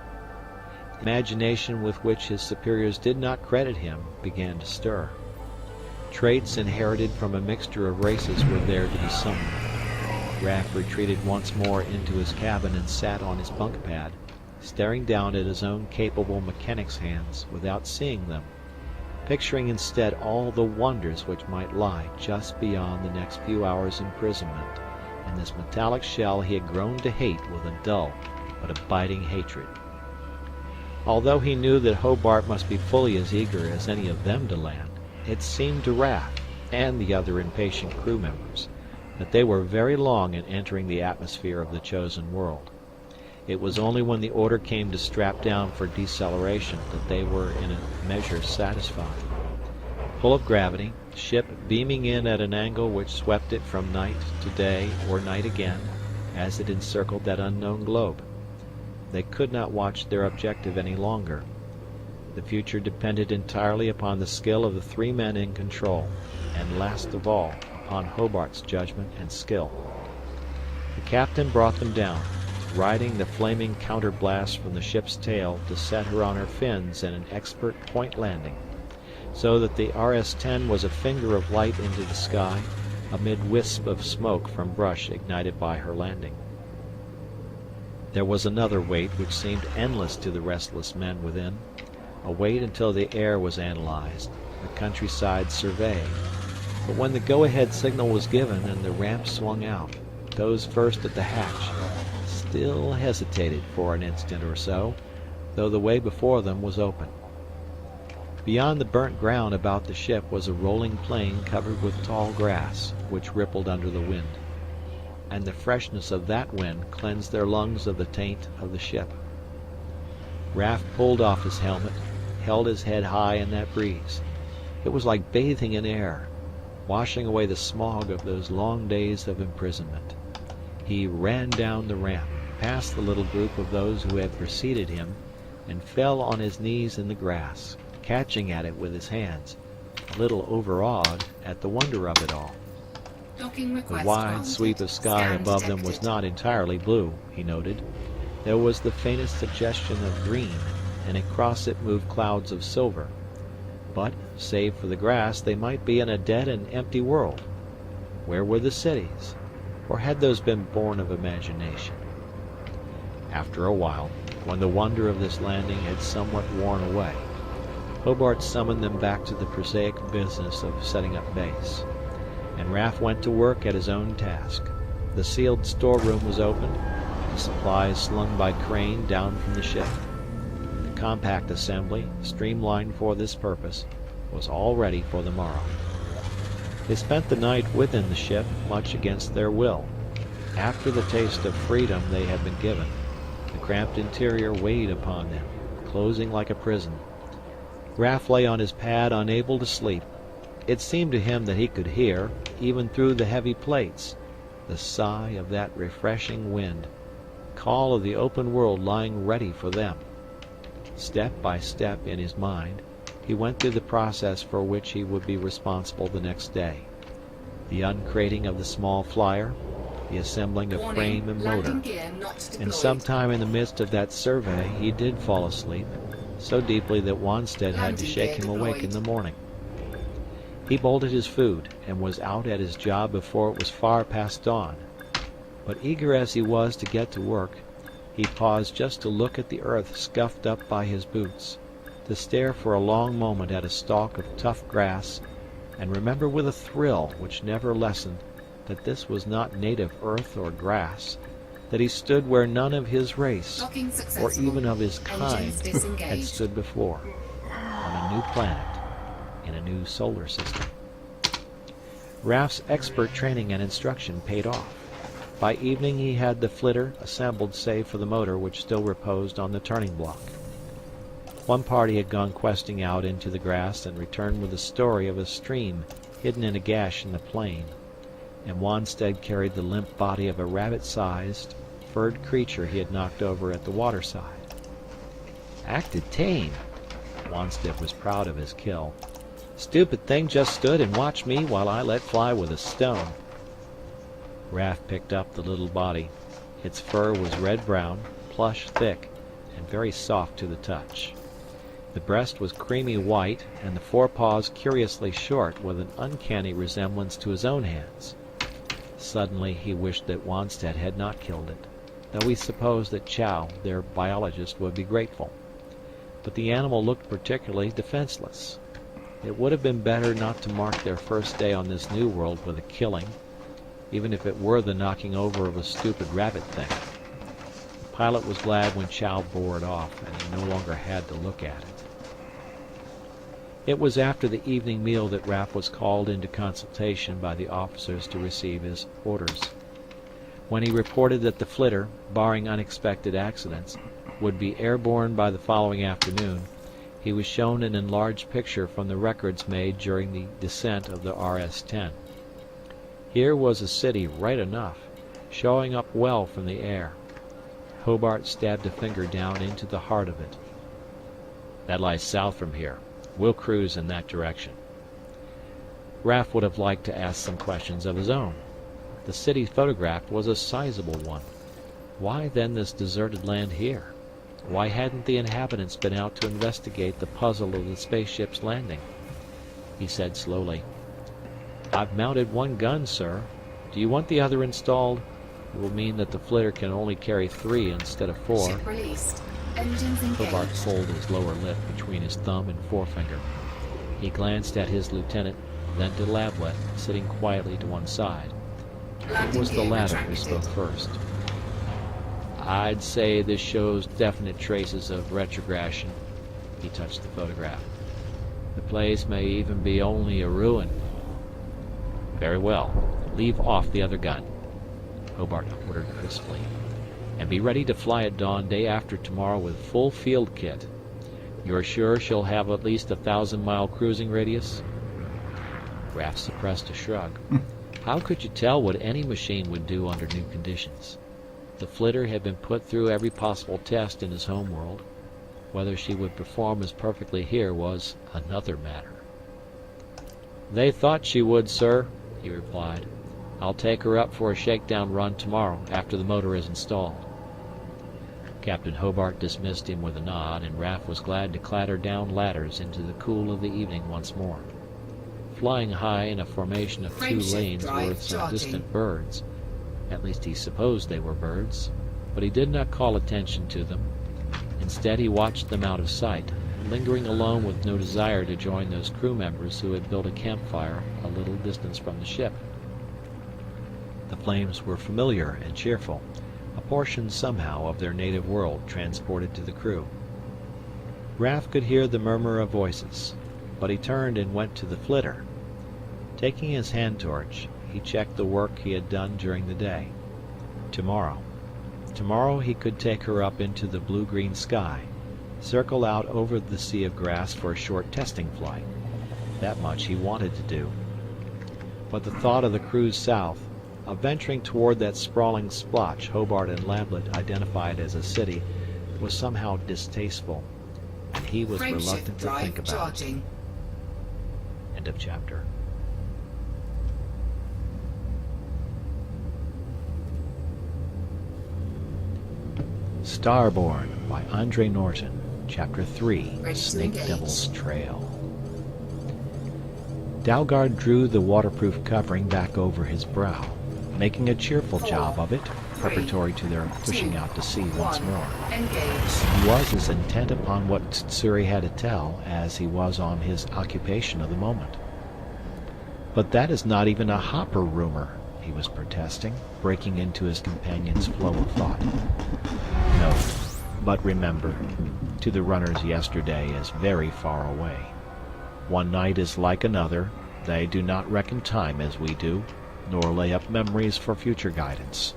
The imagination with which his superiors did not credit him began to stir. Traits inherited from a mixture of races were there to be summoned. Raf retreated once more into his cabin and sat on his bunk pad, staring down at his own capable mechanic's hands without seeing them, picturing instead all the wonders which might lie just beyond the next few hours' imprisonment in this metallic shell he had grown to hate with a dull but abiding hatred. Although he knew that Hobart must be fully as eager as any of them to land, it seemed to Raf, and the other impatient crew members, that they were very long in entering the atmosphere of the chosen world. It was only when the order came to strap down for deceleration that they were in a measure satisfied. Full of gravity, the ship beaming in at an angle which swept it from night to day or night again as it encircled that unknown globe. They could not watch their objective any longer. The future depended entirely upon the skill of the three men in control, and last of all, upon Hobart's judgment and skill. The captain brought them down, riding the flaming counterblast from the ship's tail to set her on her fins in an expert point landing, so that the RS-10 was a finger of light into the sky amid wisps of smoke from brush ignited by her landing. There was another wait which seemed endless to the restless men within, a wait until the air was analyzed, the countryside surveyed. But when the go-ahead signal was given and the ramp swung out, those first at the hatch still hesitated for an instant or so, though the way before them was open. Beyond the burnt ground about the ship was a rolling plain covered with tall grass, which rippled under the wind, and the freshness of that wind cleansed their lungs of the taint of the ship. Raff pulled off his helmet, held his head high in that breeze. It was like bathing in air, washing away the smog of those long days of imprisonment. He ran down the ramp, past the little group of those who had preceded him, and fell on his knees in the grass, catching at it with his hands, a little overawed at the wonder of it all. The wide sweep of sky above them was not entirely blue, he noted. There was the faintest suggestion of green, and across it moved clouds of silver. But, save for the grass, they might be in a dead and empty world. Where were the cities? Or had those been born of imagination? After a while, when the wonder of this landing had somewhat worn away, Hobart summoned them back to the prosaic business of setting up base, and Raff went to work at his own task. The sealed storeroom was opened, the supplies slung by crane down from the ship. The compact assembly, streamlined for this purpose, was all ready for the morrow. They spent the night within the ship, much against their will. After the taste of freedom they had been given, the cramped interior weighed upon them, closing like a prison. Raff lay on his pad, unable to sleep. It seemed to him that he could hear, even through the heavy plates, the sigh of that refreshing wind, call of the open world lying ready for them. Step by step in his mind, he went through the process for which he would be responsible the next day. The uncrating of the small flyer, the assembling of frame and motor. And sometime in the midst of that survey he did fall asleep, so deeply that Wanstead had to shake him awake in the morning. He bolted his food, and was out at his job before it was far past dawn. But eager as he was to get to work, he paused just to look at the earth scuffed up by his boots, to stare for a long moment at a stalk of tough grass, and remember with a thrill which never lessened that this was not native earth or grass, that he stood where none of his race, or even of his kind, had stood before, on a new planet, in a new solar system. Raff's expert training and instruction paid off. By evening he had the flitter assembled save for the motor which still reposed on the turning block. One party had gone questing out into the grass and returned with a story of a stream hidden in a gash in the plain, and Wanstead carried the limp body of a rabbit-sized, furred creature he had knocked over at the waterside. Acted tame. Wanstead was proud of his kill. Stupid thing just stood and watched me while I let fly with a stone. Raff picked up the little body. Its fur was red-brown, plush thick, and very soft to the touch. The breast was creamy white, and the forepaws curiously short, with an uncanny resemblance to his own hands. Suddenly he wished that Wanstead had not killed it, though he supposed that Chow, their biologist, would be grateful. But the animal looked particularly defenseless. It would have been better not to mark their first day on this new world with a killing, even if it were the knocking over of a stupid rabbit thing. The pilot was glad when Chow bore it off, and he no longer had to look at it. It was after the evening meal that Raff was called into consultation by the officers to receive his orders. When he reported that the flitter, barring unexpected accidents, would be airborne by the following afternoon, he was shown an enlarged picture from the records made during the descent of the RS-10. Here was a city right enough, showing up well from the air. Hobart stabbed a finger down into the heart of it. That lies south from here. We'll cruise in that direction. Raff would have liked to ask some questions of his own. The city photographed was a sizable one. Why then this deserted land here? Why hadn't the inhabitants been out to investigate the puzzle of the spaceship's landing? He said slowly, "I've mounted one gun, sir. Do you want the other installed? It will mean that the flitter can only carry 3 instead of 4. Ship released. Engines engaged. Hobart pulled his lower lip between his thumb and forefinger. He glanced at his lieutenant, then to Lablet, sitting quietly to one side. It was the latter who spoke first. I'd say this shows definite traces of retrogression. He touched the photograph. The place may even be only a ruin. Very well. Leave off the other gun, Hobart ordered crisply. And be ready to fly at dawn day after tomorrow with full field kit. You're sure she'll have at least a 1,000-mile cruising radius?" Raff suppressed a shrug. How could you tell what any machine would do under new conditions? The flitter had been put through every possible test in his home world. Whether she would perform as perfectly here was another matter. "They thought she would, sir," he replied. "I'll take her up for a shakedown run tomorrow after the motor is installed." Captain Hobart dismissed him with a nod, and Raff was glad to clatter down ladders into the cool of the evening once more. Flying high in a formation of 2 lanes were some distant birds. At least he supposed they were birds, but he did not call attention to them. Instead, he watched them out of sight, lingering alone with no desire to join those crew members who had built a campfire a little distance from the ship. The flames were familiar and cheerful, a portion somehow of their native world transported to the crew. Raff could hear the murmur of voices, but he turned and went to the flitter. Taking his hand torch, he checked the work he had done during the day. Tomorrow he could take her up into the blue-green sky, circle out over the sea of grass for a short testing flight. That much he wanted to do. But the thought of the cruise south, of venturing toward that sprawling splotch Hobart and Lablet identified as a city, was somehow distasteful, and he was reluctant to think about it. End of chapter. Starborn by Andre Norton, Chapter 3, Snake Devil's Trail. Dalgard drew the waterproof covering back over his brow, making a cheerful job of it, preparatory to their pushing out to sea once more. He was as intent upon what Tsutsuri had to tell as he was on his occupation of the moment. "But that is not even a hopper rumor," he was protesting, breaking into his companion's flow of thought. "No, but remember, to the runners yesterday is very far away. One night is like another. They do not reckon time as we do, nor lay up memories for future guidance.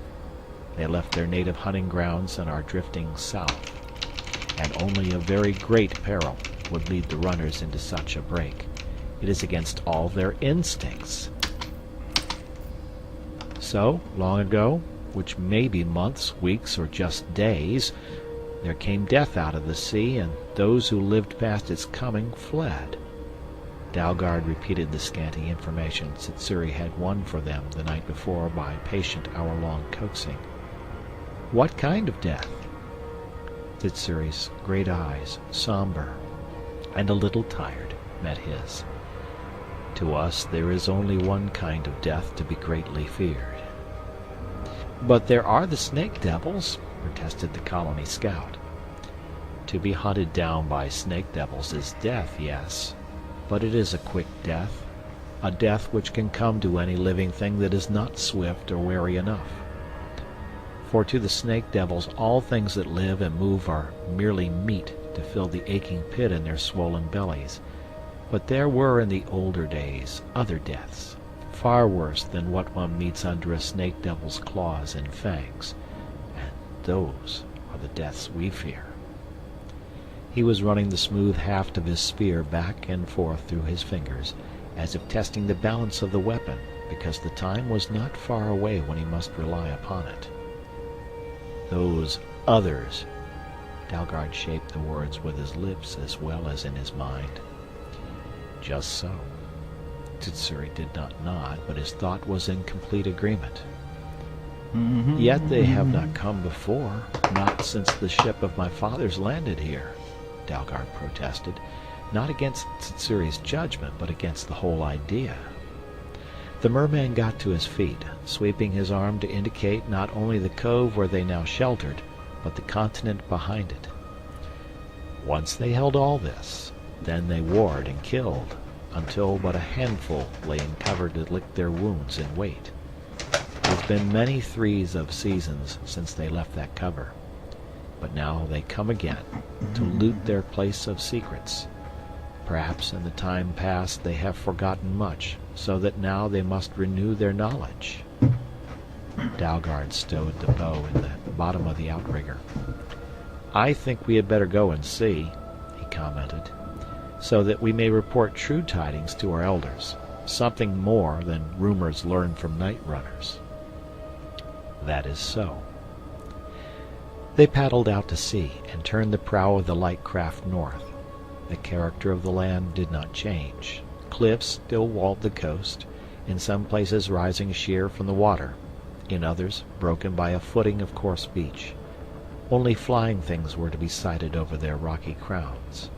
They left their native hunting grounds and are drifting south, and only a very great peril would lead the runners into such a break. It is against all their instincts. So, long ago, which may be months, weeks, or just days, there came death out of the sea, and those who lived past its coming fled." Dalgard repeated the scanty information Tsutsuri had won for them the night before by patient hour-long coaxing. "What kind of death?" Tsutsuri's great eyes, somber and a little tired, met his. "To us there is only one kind of death to be greatly feared." "But there are the snake devils," protested the colony scout. "To be hunted down by snake devils is death, yes, but it is a quick death, a death which can come to any living thing that is not swift or wary enough. For to the snake devils all things that live and move are merely meat to fill the aching pit in their swollen bellies. But there were in the older days other deaths, far worse than what one meets under a snake devil's claws and fangs, and those are the deaths we fear." He was running the smooth haft of his spear back and forth through his fingers, as if testing the balance of the weapon, because the time was not far away when he must rely upon it. "Those others," Dalgard shaped the words with his lips as well as in his mind. "Just so." Tsutsuri did not nod, but his thought was in complete agreement. "Yet they have not come before, not since the ship of my fathers landed here," Dalgard protested, not against Tsutsuri's judgment, but against the whole idea. The merman got to his feet, sweeping his arm to indicate not only the cove where they now sheltered, but the continent behind it. "Once they held all this, then they warred and killed, until but a handful lay in cover to lick their wounds and wait. It's been many threes of seasons since they left that cover, but now they come again to loot their place of secrets. Perhaps in the time past they have forgotten much, so that now they must renew their knowledge." Dalgard stowed the bow in the bottom of the outrigger. "I think we had better go and see," he commented, "so that we may report true tidings to our elders, something more than rumors learned from night runners." That is so. They paddled out to sea and turned the prow of the light craft north. The character of the land did not change. Cliffs still walled the coast, in some places rising sheer from the water, in others broken by a footing of coarse beach. Only flying things were to be sighted over their rocky crowns.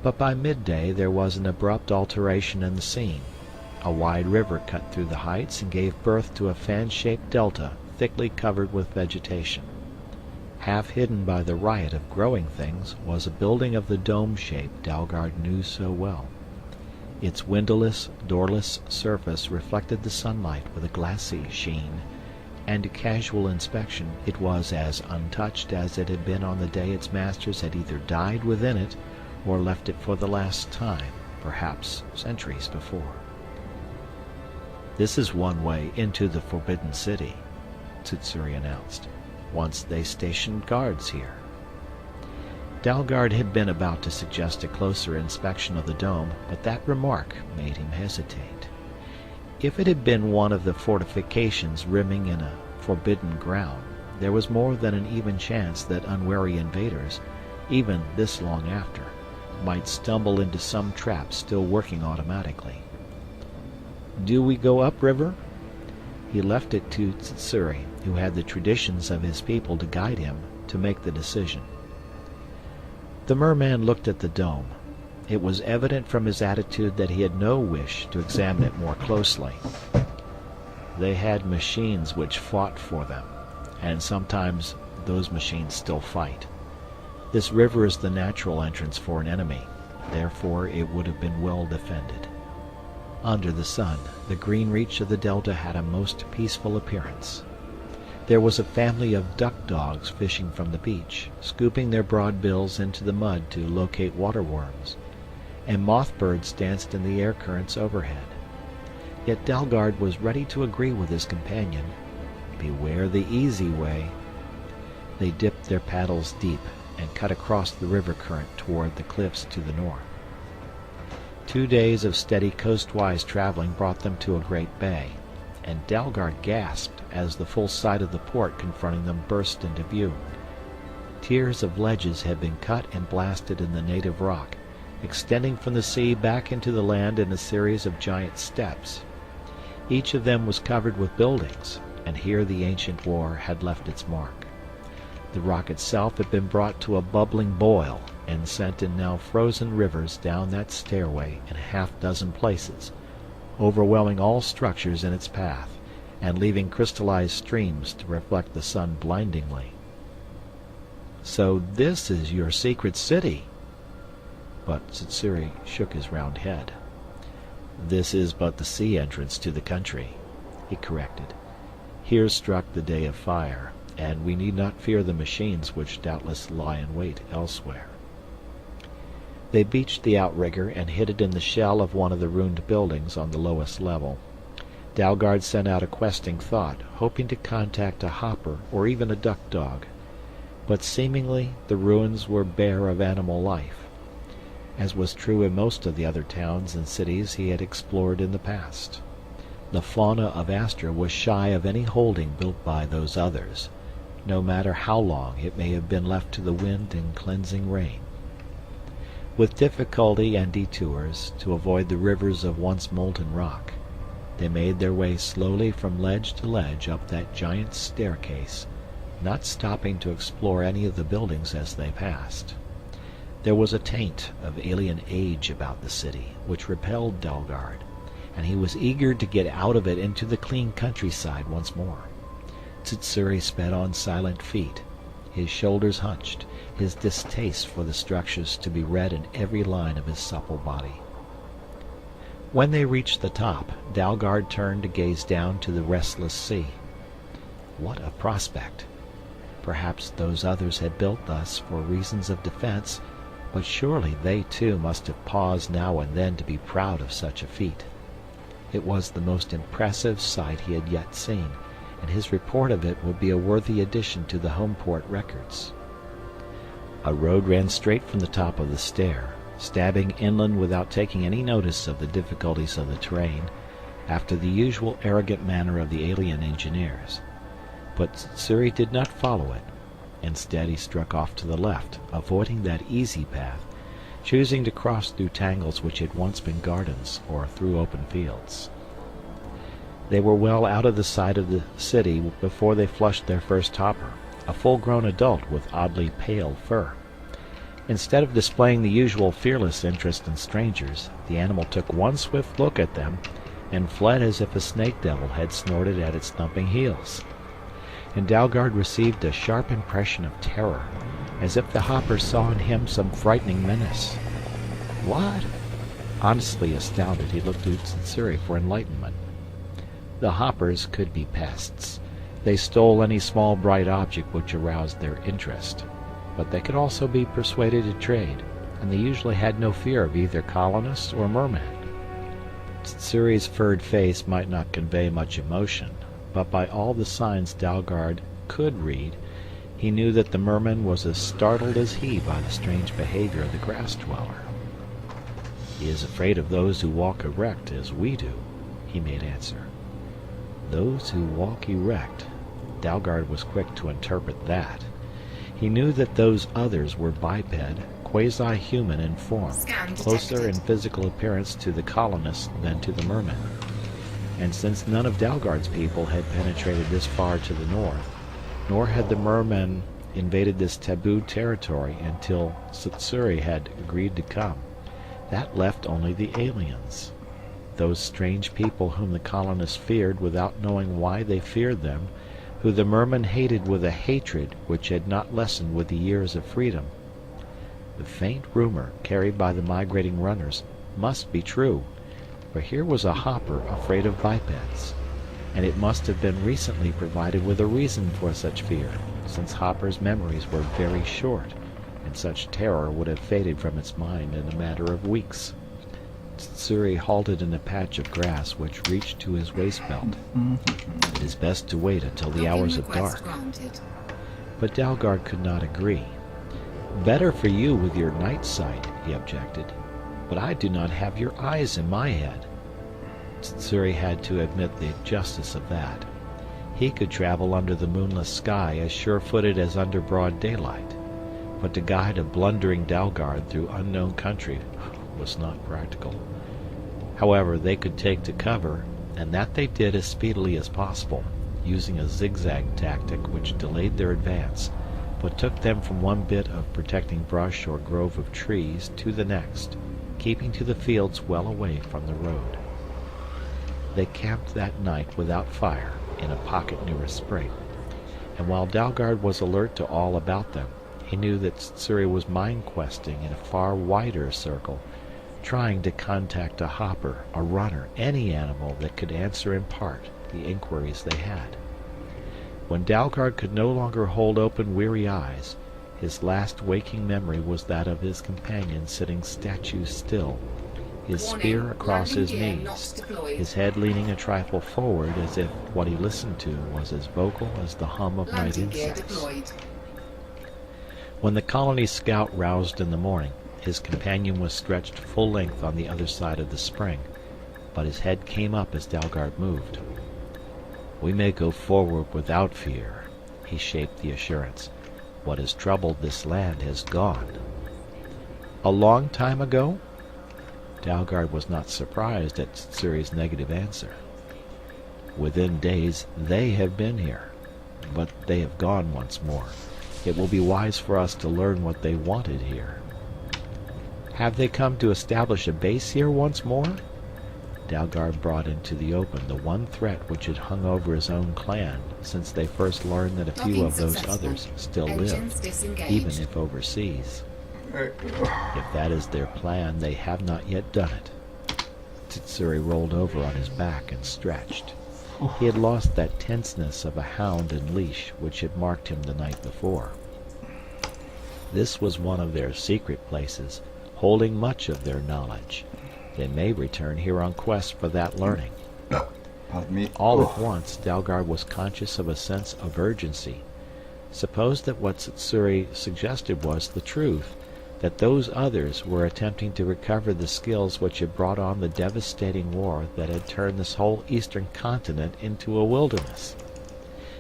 But by midday there was an abrupt alteration in the scene. A wide river cut through the heights and gave birth to a fan-shaped delta thickly covered with vegetation. Half hidden by the riot of growing things was a building of the dome shape Dalgard knew so well. Its windowless, doorless surface reflected the sunlight with a glassy sheen, and to casual inspection it was as untouched as it had been on the day its masters had either died within it or left it for the last time, perhaps centuries before. "This is one way into the Forbidden City," Tsutsuri announced. "Once they stationed guards here." Dalgard had been about to suggest a closer inspection of the dome, but that remark made him hesitate. If it had been one of the fortifications rimming in a forbidden ground, there was more than an even chance that unwary invaders, even this long after, might stumble into some trap still working automatically. "Do we go upriver?" He left it to Tsutsuri, who had the traditions of his people to guide him, to make the decision. The merman looked at the dome. It was evident from his attitude that he had no wish to examine it more closely. They had machines which fought for them, and sometimes those machines still fight. This river is the natural entrance for an enemy, therefore it would have been well defended. Under the sun, the green reach of the delta had a most peaceful appearance. There was a family of duck dogs fishing from the beach, scooping their broad bills into the mud to locate water worms, and moth birds danced in the air currents overhead. Yet Dalgard was ready to agree with his companion. Beware the easy way. They dipped their paddles deep and cut across the river current toward the cliffs to the north. 2 days of steady coastwise traveling brought them to a great bay, and Dalgard gasped as the full sight of the port confronting them burst into view. Tiers of ledges had been cut and blasted in the native rock, extending from the sea back into the land in a series of giant steps. Each of them was covered with buildings, and here the ancient war had left its mark. The rock itself had been brought to a bubbling boil and sent in now frozen rivers down that stairway in a half-dozen places, overwhelming all structures in its path, and leaving crystallized streams to reflect the sun blindingly. "So this is your secret city?" But Tsutsuri shook his round head. "This is but the sea entrance to the country," he corrected. "Here struck the day of fire, and we need not fear the machines which doubtless lie in wait elsewhere." They beached the outrigger and hid it in the shell of one of the ruined buildings on the lowest level. Dalgard sent out a questing thought, hoping to contact a hopper or even a duck dog. But seemingly the ruins were bare of animal life, as was true in most of the other towns and cities he had explored in the past. The fauna of Astra was shy of any holding built by those others, no matter how long it may have been left to the wind and cleansing rain. With difficulty and detours, to avoid the rivers of once molten rock, they made their way slowly from ledge to ledge up that giant staircase, not stopping to explore any of the buildings as they passed. There was a taint of alien age about the city, which repelled Dalgard, and he was eager to get out of it into the clean countryside once more. Tsutsuri sped on silent feet, his shoulders hunched, his distaste for the structures to be read in every line of his supple body. When they reached the top, Dalgard turned to gaze down to the restless sea. What a prospect! Perhaps those others had built thus for reasons of defense, but surely they too must have paused now and then to be proud of such a feat. It was the most impressive sight he had yet seen, and his report of it would be a worthy addition to the Homeport records. A road ran straight from the top of the stair, stabbing inland without taking any notice of the difficulties of the terrain, after the usual arrogant manner of the alien engineers. But Tsutsuri did not follow it. Instead, he struck off to the left, avoiding that easy path, choosing to cross through tangles which had once been gardens or through open fields. They were well out of the sight of the city before they flushed their first hopper, a full-grown adult with oddly pale fur. Instead of displaying the usual fearless interest in strangers, the animal took one swift look at them and fled as if a snake devil had snorted at its thumping heels. And Dalgard received a sharp impression of terror, as if the hopper saw in him some frightening menace. What? Honestly astounded, he looked to Tsutsuri for enlightenment. The hoppers could be pests. They stole any small bright object which aroused their interest. But they could also be persuaded to trade, and they usually had no fear of either colonists or mermen. Tsutsuri's furred face might not convey much emotion, but by all the signs Dalgard could read, he knew that the merman was as startled as he by the strange behavior of the grass dweller. "He is afraid of those who walk erect as we do," he made answer. Those who walk erect. Dalgard was quick to interpret that. He knew that those others were biped, quasi-human in form, closer in physical appearance to the colonists than to the mermen. And since none of Dalgard's people had penetrated this far to the north, nor had the mermen invaded this taboo territory until Tsutsuri had agreed to come, that left only the aliens. Those strange people whom the colonists feared without knowing why they feared them, who the mermen hated with a hatred which had not lessened with the years of freedom. The faint rumor carried by the migrating runners must be true, for here was a hopper afraid of bipeds, and it must have been recently provided with a reason for such fear, since Hopper's memories were very short, and such terror would have faded from its mind in a matter of weeks. Tsutsuri halted in a patch of grass which reached to his waist belt. It is best to wait until the hours of dark. But Dalgard could not agree. Better for you with your night sight, he objected, but I do not have your eyes in my head. Tsutsuri had to admit the justice of that. He could travel under the moonless sky as sure-footed as under broad daylight, but to guide a blundering Dalgard through unknown country was not practical. However, they could take to cover, and that they did as speedily as possible, using a zigzag tactic which delayed their advance, but took them from one bit of protecting brush or grove of trees to the next, keeping to the fields well away from the road. They camped that night without fire in a pocket near a spring, and while Dalgard was alert to all about them, he knew that Tsutsuri was mind-questing in a far wider circle, trying to contact a hopper, a runner, any animal that could answer in part the inquiries they had. When Dalgard could no longer hold open weary eyes, his last waking memory was that of his companion sitting statue still, his spear across his knees, his head leaning a trifle forward as if what he listened to was as vocal as the hum of night insects. When the colony scout roused in the morning, his companion was stretched full length on the other side of the spring, but his head came up as Dalgard moved. "We may go forward without fear," he shaped the assurance. "What has troubled this land has gone." "A long time ago?" Dalgard was not surprised at Tsutsuri's negative answer. "Within days they have been here, but they have gone once more. It will be wise for us to learn what they wanted here." "Have they come to establish a base here once more?" Dalgard brought into the open the one threat which had hung over his own clan since they first learned that a few of those others still lived, even if overseas. If that is their plan, they have not yet done it. Tsutsuri rolled over on his back and stretched. He had lost that tenseness of a hound in leash which had marked him the night before. This was one of their secret places, holding much of their knowledge. They may return here on quest for that learning. Pardon me. All at once, Dalgard was conscious of a sense of urgency. Suppose that what Tsutsuri suggested was the truth, that those others were attempting to recover the skills which had brought on the devastating war that had turned this whole eastern continent into a wilderness.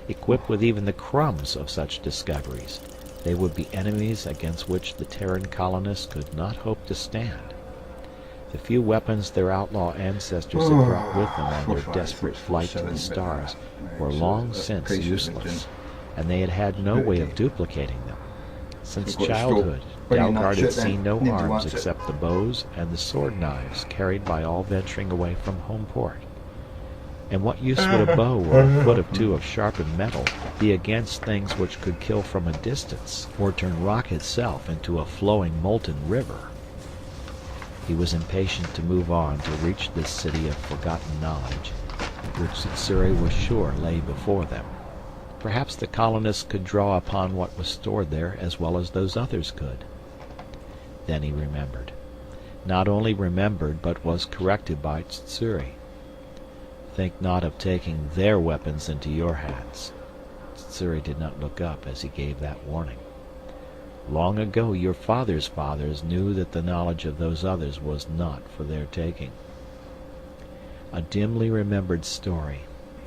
Equipped with even the crumbs of such discoveries, they would be enemies against which the Terran colonists could not hope to stand. The few weapons their outlaw ancestors had brought with them on their desperate flight to the stars were long since useless, and they had had no way of duplicating them. Since childhood, Dalgard had seen no arms except the bows and the sword knives carried by all venturing away from home port. And what use would a bow or a foot or two of sharpened metal be against things which could kill from a distance, or turn rock itself into a flowing molten river? He was impatient to move on to reach this city of forgotten knowledge, which Tsutsuri was sure lay before them. Perhaps the colonists could draw upon what was stored there as well as those others could. Then he remembered. Not only remembered, but was corrected by Tsutsuri. Think not of taking their weapons into your hands. Tsutsuri did not look up as he gave that warning. Long ago your father's fathers knew that the knowledge of those others was not for their taking. A dimly remembered story,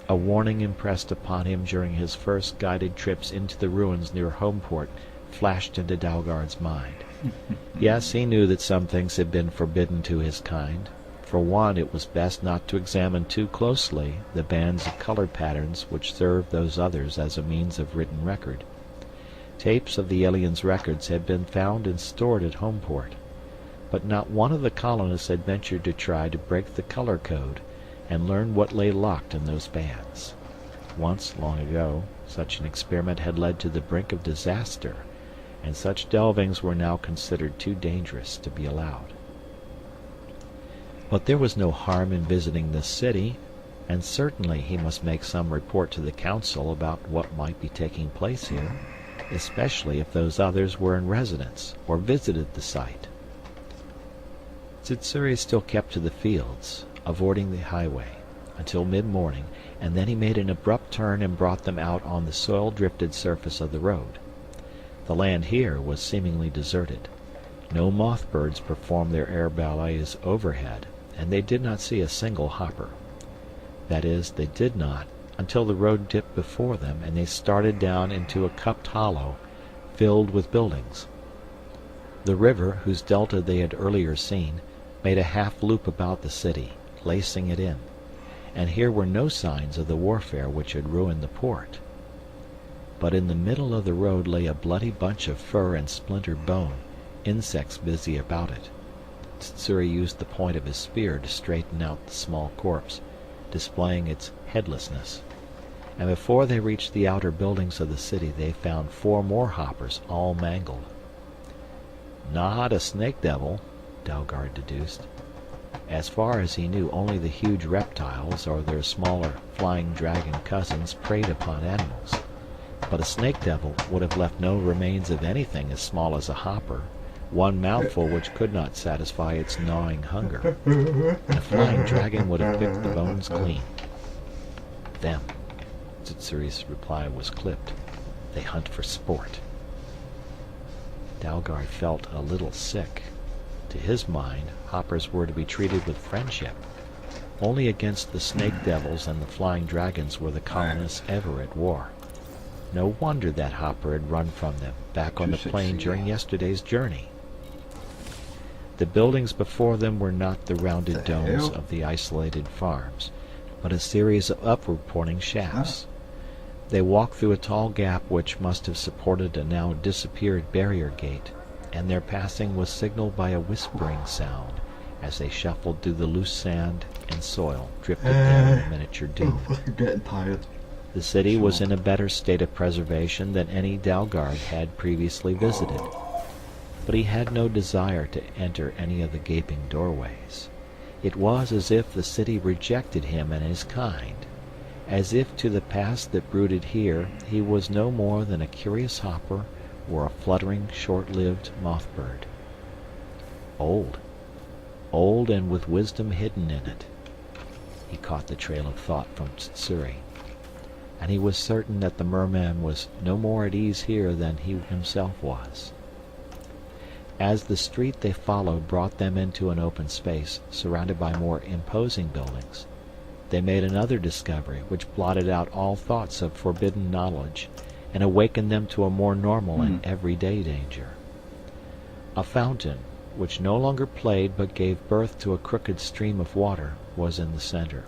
a warning impressed upon him during his first guided trips into the ruins near Homeport, flashed into Dalgard's mind. Yes, he knew that some things had been forbidden to his kind. For one, it was best not to examine too closely the bands of color patterns which served those others as a means of written record. Tapes of the aliens' records had been found and stored at Homeport, but not one of the colonists had ventured to try to break the color code and learn what lay locked in those bands. Once, long ago, such an experiment had led to the brink of disaster, and such delvings were now considered too dangerous to be allowed. But there was no harm in visiting this city, and certainly he must make some report to the council about what might be taking place here, especially if those others were in residence or visited the site. Tsutsuri still kept to the fields, avoiding the highway, until mid-morning, and then he made an abrupt turn and brought them out on the soil-drifted surface of the road. The land here was seemingly deserted. No moth birds performed their air ballets overhead, and they did not see a single hopper. That is, they did not, until the road dipped before them and they started down into a cupped hollow filled with buildings. The river, whose delta they had earlier seen, made a half-loop about the city, lacing it in, and here were no signs of the warfare which had ruined the port. But in the middle of the road lay a bloody bunch of fur and splintered bone, insects busy about it. Tsutsuri used the point of his spear to straighten out the small corpse, displaying its headlessness. And before they reached the outer buildings of the city, they found 4 more hoppers, all mangled. Not a snake devil, Dalgard deduced. As far as he knew, only the huge reptiles or their smaller flying dragon cousins preyed upon animals. But a snake devil would have left no remains of anything as small as a hopper, one mouthful which could not satisfy its gnawing hunger. And a flying dragon would have picked the bones clean. Them, Tsutsuri's reply was clipped. They hunt for sport. Dalgard felt a little sick. To his mind, hoppers were to be treated with friendship. Only against the snake devils and the flying dragons were the colonists ever at war. No wonder that hopper had run from them, back on the plain during yesterday's journey. The buildings before them were not the rounded domes of the isolated farms, but a series of upward-pointing shafts. They walked through a tall gap which must have supported a now disappeared barrier gate, and their passing was signaled by a whispering sound as they shuffled through the loose sand and soil drifted down the miniature dune. I'm getting tired. The city was in a better state of preservation than any Dalgard had previously visited, but he had no desire to enter any of the gaping doorways. It was as if the city rejected him and his kind, as if to the past that brooded here he was no more than a curious hopper or a fluttering, short-lived moth-bird. Old and with wisdom hidden in it. He caught the trail of thought from Tsutsuri, and he was certain that the merman was no more at ease here than he himself was. As the street they followed brought them into an open space surrounded by more imposing buildings, they made another discovery which blotted out all thoughts of forbidden knowledge and awakened them to a more normal and everyday danger. A fountain, which no longer played but gave birth to a crooked stream of water, was in the center,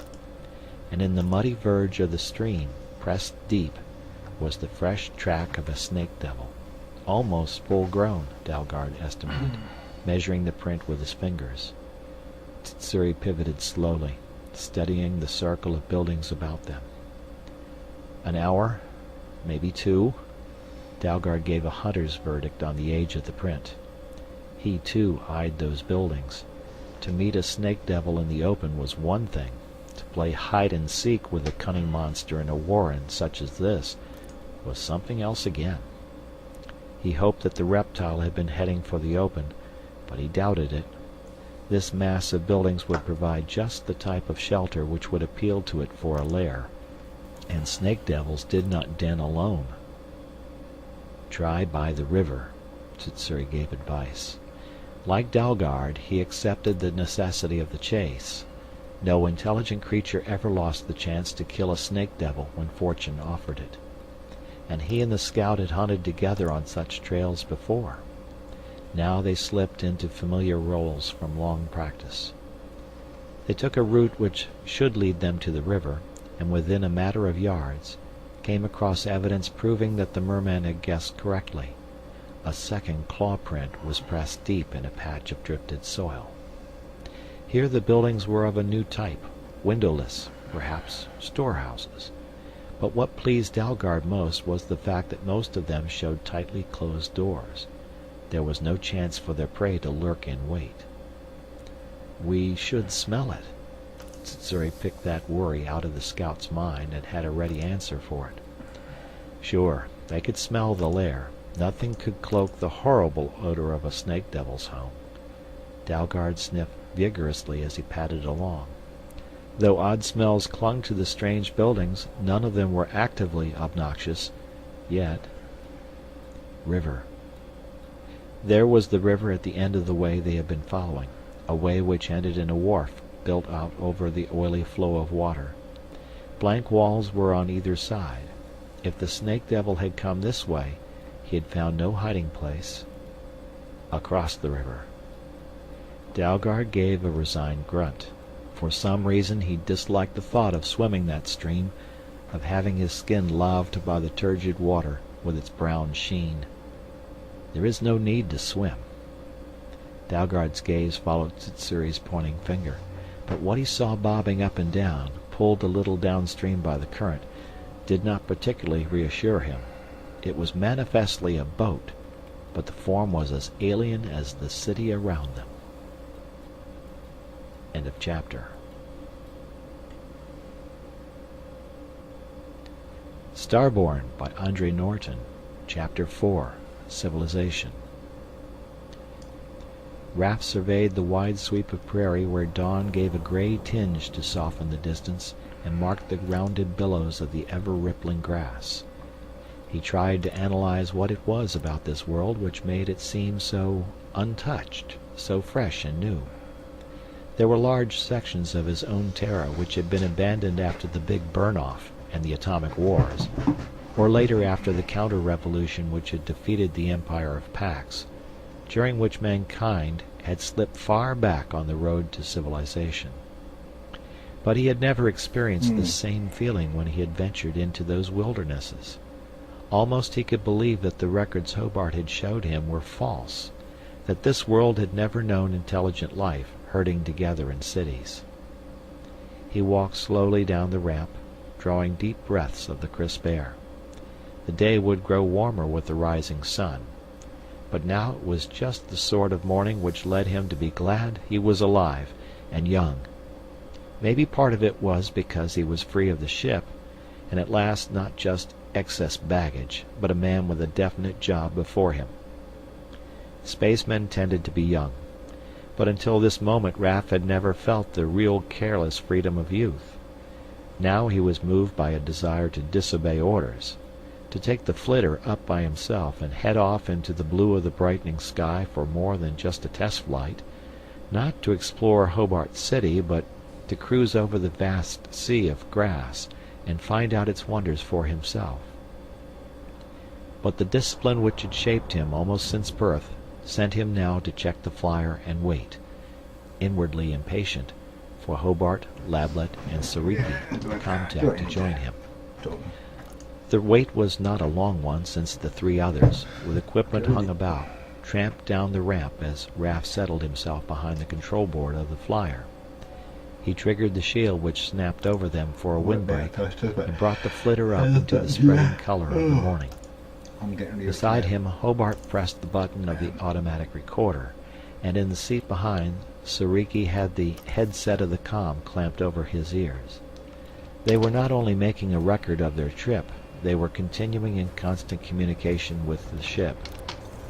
and in the muddy verge of the stream, pressed deep, was the fresh track of a snake devil, almost full-grown, Dalgard estimated, measuring the print with his fingers. Tsutsuri pivoted slowly, studying the circle of buildings about them. An hour, maybe 2, Dalgard gave a hunter's verdict on the age of the print. He, too, eyed those buildings. To meet a snake devil in the open was one thing. To play hide-and-seek with a cunning monster in a warren such as this was something else again. He hoped that the reptile had been heading for the open, but he doubted it. This mass of buildings would provide just the type of shelter which would appeal to it for a lair, and snake devils did not den alone. Try by the river, Tsutsuri gave advice. Like Dalgard, he accepted the necessity of the chase. No intelligent creature ever lost the chance to kill a snake devil when fortune offered it, and he and the scout had hunted together on such trails before. Now they slipped into familiar roles from long practice. They took a route which should lead them to the river, and within a matter of yards came across evidence proving that the merman had guessed correctly. A second claw print was pressed deep in a patch of drifted soil. Here the buildings were of a new type, windowless, perhaps storehouses. But what pleased Dalgard most was the fact that most of them showed tightly closed doors. There was no chance for their prey to lurk in wait. We should smell it. Tsutsuri picked that worry out of the scout's mind and had a ready answer for it. Sure, they could smell the lair. Nothing could cloak the horrible odor of a snake devil's home. Dalgard sniffed vigorously as he padded along. Though odd smells clung to the strange buildings, none of them were actively obnoxious, yet. River. There was the river at the end of the way they had been following, a way which ended in a wharf built out over the oily flow of water. Blank walls were on either side. If the snake devil had come this way, he had found no hiding place. Across the river. Dalgard gave a resigned grunt. For some reason he disliked the thought of swimming that stream, of having his skin laved by the turgid water with its brown sheen. There is no need to swim. Dalgard's gaze followed Tsutsuri's pointing finger, but what he saw bobbing up and down, pulled a little downstream by the current, did not particularly reassure him. It was manifestly a boat, but the form was as alien as the city around them. End of chapter. Starborn by Andre Norton, Chapter 4, Civilization. Raf surveyed the wide sweep of prairie where dawn gave a gray tinge to soften the distance and marked the rounded billows of the ever-rippling grass. He tried to analyze what it was about this world which made it seem so untouched, so fresh and new. There were large sections of his own Terra which had been abandoned after the Big Burn-Off and the Atomic Wars, or later after the counter-revolution which had defeated the Empire of Pax, during which mankind had slipped far back on the road to civilization. But he had never experienced the same feeling when he had ventured into those wildernesses. Almost he could believe that the records Hobart had showed him were false, that this world had never known intelligent life herding together in cities. He walked slowly down the ramp, drawing deep breaths of the crisp air. The day would grow warmer with the rising sun, but now it was just the sort of morning which led him to be glad he was alive and young. Maybe part of it was because he was free of the ship, and at last not just excess baggage, but a man with a definite job before him. Spacemen tended to be young, but until this moment Raf had never felt the real careless freedom of youth. Now he was moved by a desire to disobey orders, to take the flitter up by himself and head off into the blue of the brightening sky for more than just a test flight, not to explore Hobart City, but to cruise over the vast sea of grass and find out its wonders for himself. But the discipline which had shaped him almost since birth sent him now to check the flyer and wait, inwardly impatient, for Hobart, Lablet, and Sariki contact to join him. The wait was not a long one, since the three others, with equipment hung about, tramped down the ramp as Raf settled himself behind the control board of the flyer. He triggered the shield which snapped over them for a windbreak and brought the flitter up into the spreading color of the morning. Beside him, Hobart pressed the button of the automatic recorder, and in the seat behind, Sariki had the headset of the comm clamped over his ears. They were not only making a record of their trip, they were continuing in constant communication with the ship,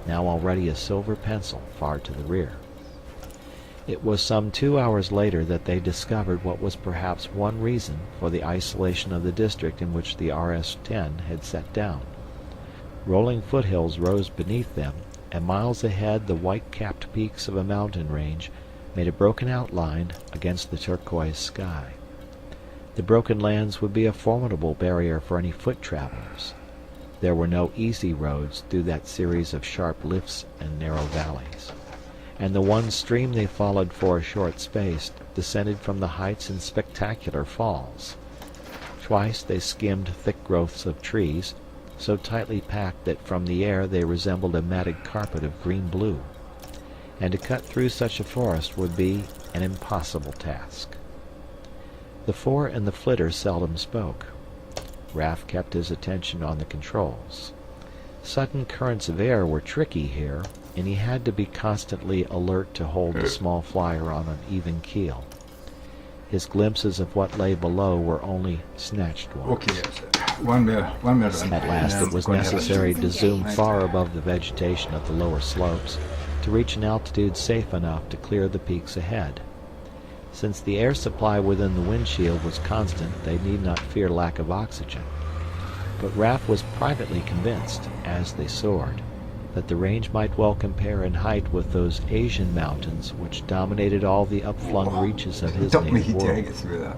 now already a silver pencil far to the rear. It was some 2 hours later that they discovered what was perhaps one reason for the isolation of the district in which the RS-10 had set down. Rolling foothills rose beneath them, and miles ahead the white-capped peaks of a mountain range made a broken outline against the turquoise sky. The broken lands would be a formidable barrier for any foot travelers. There were no easy roads through that series of sharp lifts and narrow valleys, and the one stream they followed for a short space descended from the heights in spectacular falls. Twice they skimmed thick growths of trees, so tightly packed that from the air they resembled a matted carpet of green-blue, and to cut through such a forest would be an impossible task. The four in the flitter seldom spoke. Raf kept his attention on the controls. Sudden currents of air were tricky here, and he had to be constantly alert to hold the small flyer on an even keel. His glimpses of what lay below were only snatched ones. Okay, one minute. At last it was necessary to zoom far above the vegetation of the lower slopes to reach an altitude safe enough to clear the peaks ahead. Since the air supply within the windshield was constant, they need not fear lack of oxygen. But Raf was privately convinced, as they soared, that the range might well compare in height with those Asian mountains which dominated all the upflung reaches of his native world.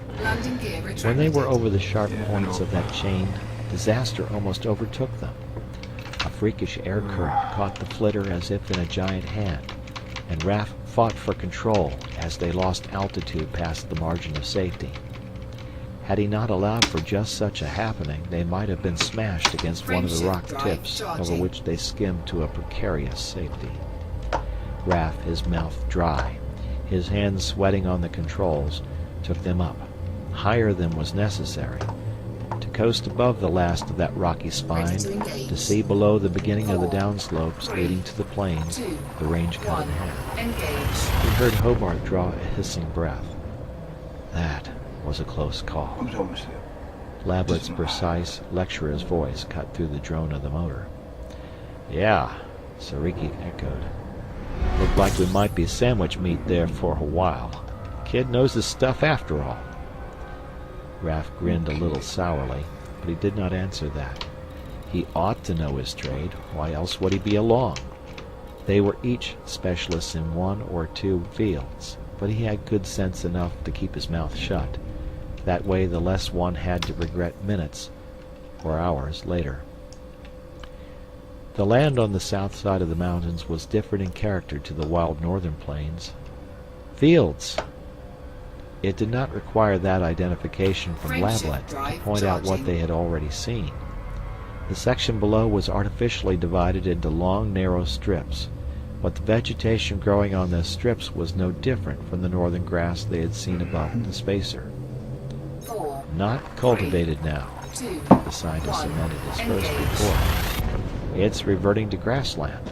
When they were over the sharp points of that chain, disaster almost overtook them. A freakish air current caught the flitter as if in a giant hand, and Raf fought for control as they lost altitude past the margin of safety. Had he not allowed for just such a happening, they might have been smashed against one of the rock tips over which they skimmed to a precarious safety. Raf, his mouth dry, his hands sweating on the controls, took them up, higher than was necessary, to coast above the last of that rocky spine, to see below the beginning of the downslopes leading to the plains, the range cut in half. He heard Hobart draw a hissing breath. That was a close call. Lablet's precise, lecturer's voice cut through the drone of the motor. Yeah, Sariki echoed. Looked like we might be sandwich meat there for a while. Kid knows his stuff after all. Raf grinned a little sourly, but he did not answer that. He ought to know his trade, why else would he be along? They were each specialists in one or two fields, but he had good sense enough to keep his mouth shut. That way the less one had to regret minutes or hours later. The land on the south side of the mountains was different in character to the wild northern plains. Fields! It did not require that identification from Lablet to point out what they had already seen. The section below was artificially divided into long, narrow strips, but the vegetation growing on those strips was no different from the northern grass they had seen above the spacer. Not cultivated now, the scientist amended his first report. It's reverting to grassland.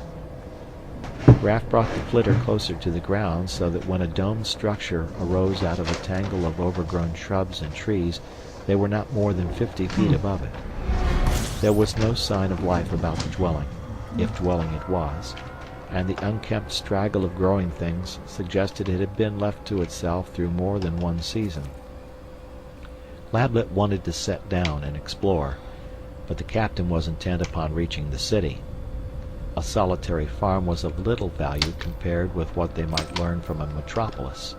Raf brought the flitter closer to the ground so that when a domed structure arose out of a tangle of overgrown shrubs and trees, they were not more than 50 feet above it. There was no sign of life about the dwelling, if dwelling it was, and the unkempt straggle of growing things suggested it had been left to itself through more than one season. Lablet wanted to set down and explore, but the captain was intent upon reaching the city. A solitary farm was of little value compared with what they might learn from a metropolis.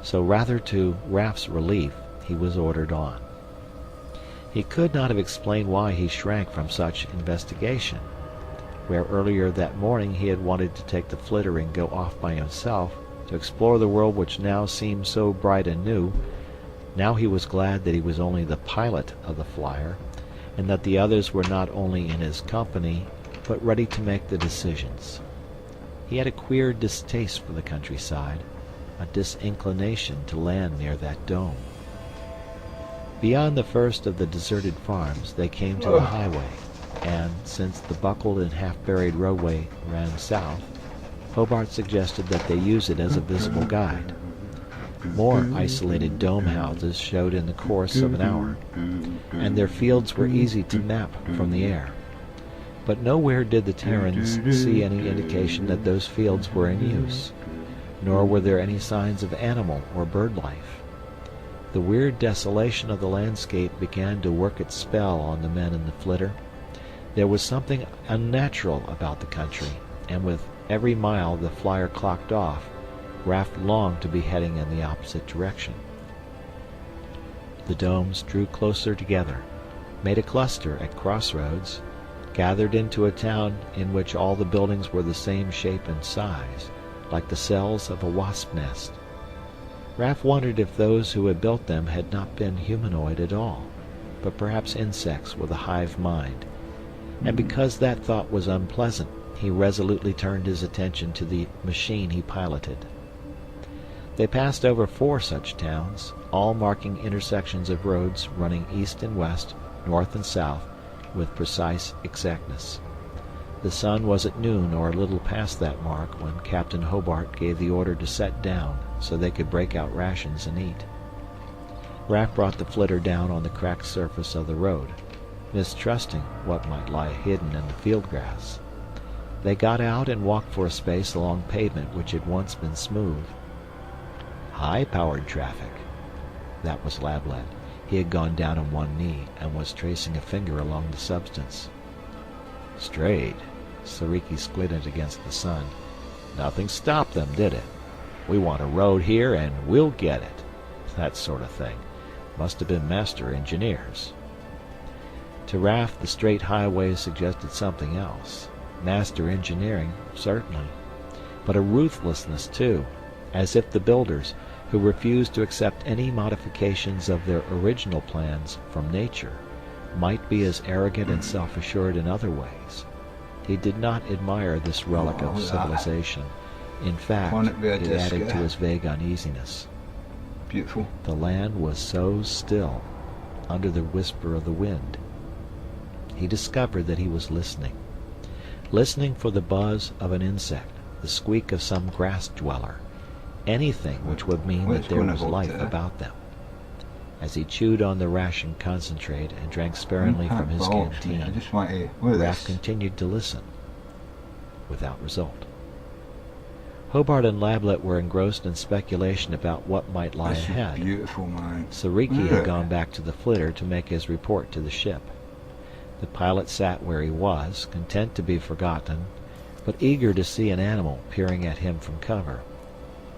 So rather to Raff's relief, he was ordered on. He could not have explained why he shrank from such investigation. Where earlier that morning he had wanted to take the flitter and go off by himself to explore the world which now seemed so bright and new, now he was glad that he was only the pilot of the flyer, and that the others were not only in his company, but ready to make the decisions. He had a queer distaste for the countryside, a disinclination to land near that dome. Beyond the first of the deserted farms, they came to a highway, and, since the buckled and half-buried roadway ran south, Hobart suggested that they use it as a visible guide. More isolated dome houses showed in the course of an hour, and their fields were easy to map from the air. But nowhere did the Terrans see any indication that those fields were in use, nor were there any signs of animal or bird life. The weird desolation of the landscape began to work its spell on the men in the flitter. There was something unnatural about the country, and with every mile the flyer clocked off, Raff longed to be heading in the opposite direction. The domes drew closer together, made a cluster at crossroads, gathered into a town in which all the buildings were the same shape and size, like the cells of a wasp nest. Raff wondered if those who had built them had not been humanoid at all, but perhaps insects with a hive mind. And because that thought was unpleasant, he resolutely turned his attention to the machine he piloted. They passed over 4 such towns, all marking intersections of roads running east and west, north and south, with precise exactness. The sun was at noon or a little past that mark when Captain Hobart gave the order to set down so they could break out rations and eat. Raff brought the flitter down on the cracked surface of the road, mistrusting what might lie hidden in the field grass. They got out and walked for a space along pavement which had once been smooth. High-powered traffic. That was Lablet. He had gone down on one knee and was tracing a finger along the substance. Strayed. Sariki squinted against the sun. Nothing stopped them, did it? We want a road here and we'll get it. That sort of thing. Must have been master engineers. To Raff, the straight highway suggested something else. Master engineering, certainly. But a ruthlessness, too, as if the builders, who refused to accept any modifications of their original plans from nature, might be as arrogant and self-assured in other ways. He did not admire this relic of civilization. In fact, it added to his vague uneasiness. Beautiful. The land was so still, under the whisper of the wind. He discovered that he was listening. Listening for the buzz of an insect, the squeak of some grass dweller, anything which would mean that there was life about them. As he chewed on the ration concentrate and drank sparingly from his canteen, Raff continued to listen, without result. Hobart and Lablet were engrossed in speculation about what might lie ahead. Beautiful, man. Sariki had gone back to the flitter to make his report to the ship. The pilot sat where he was, content to be forgotten, but eager to see an animal peering at him from cover,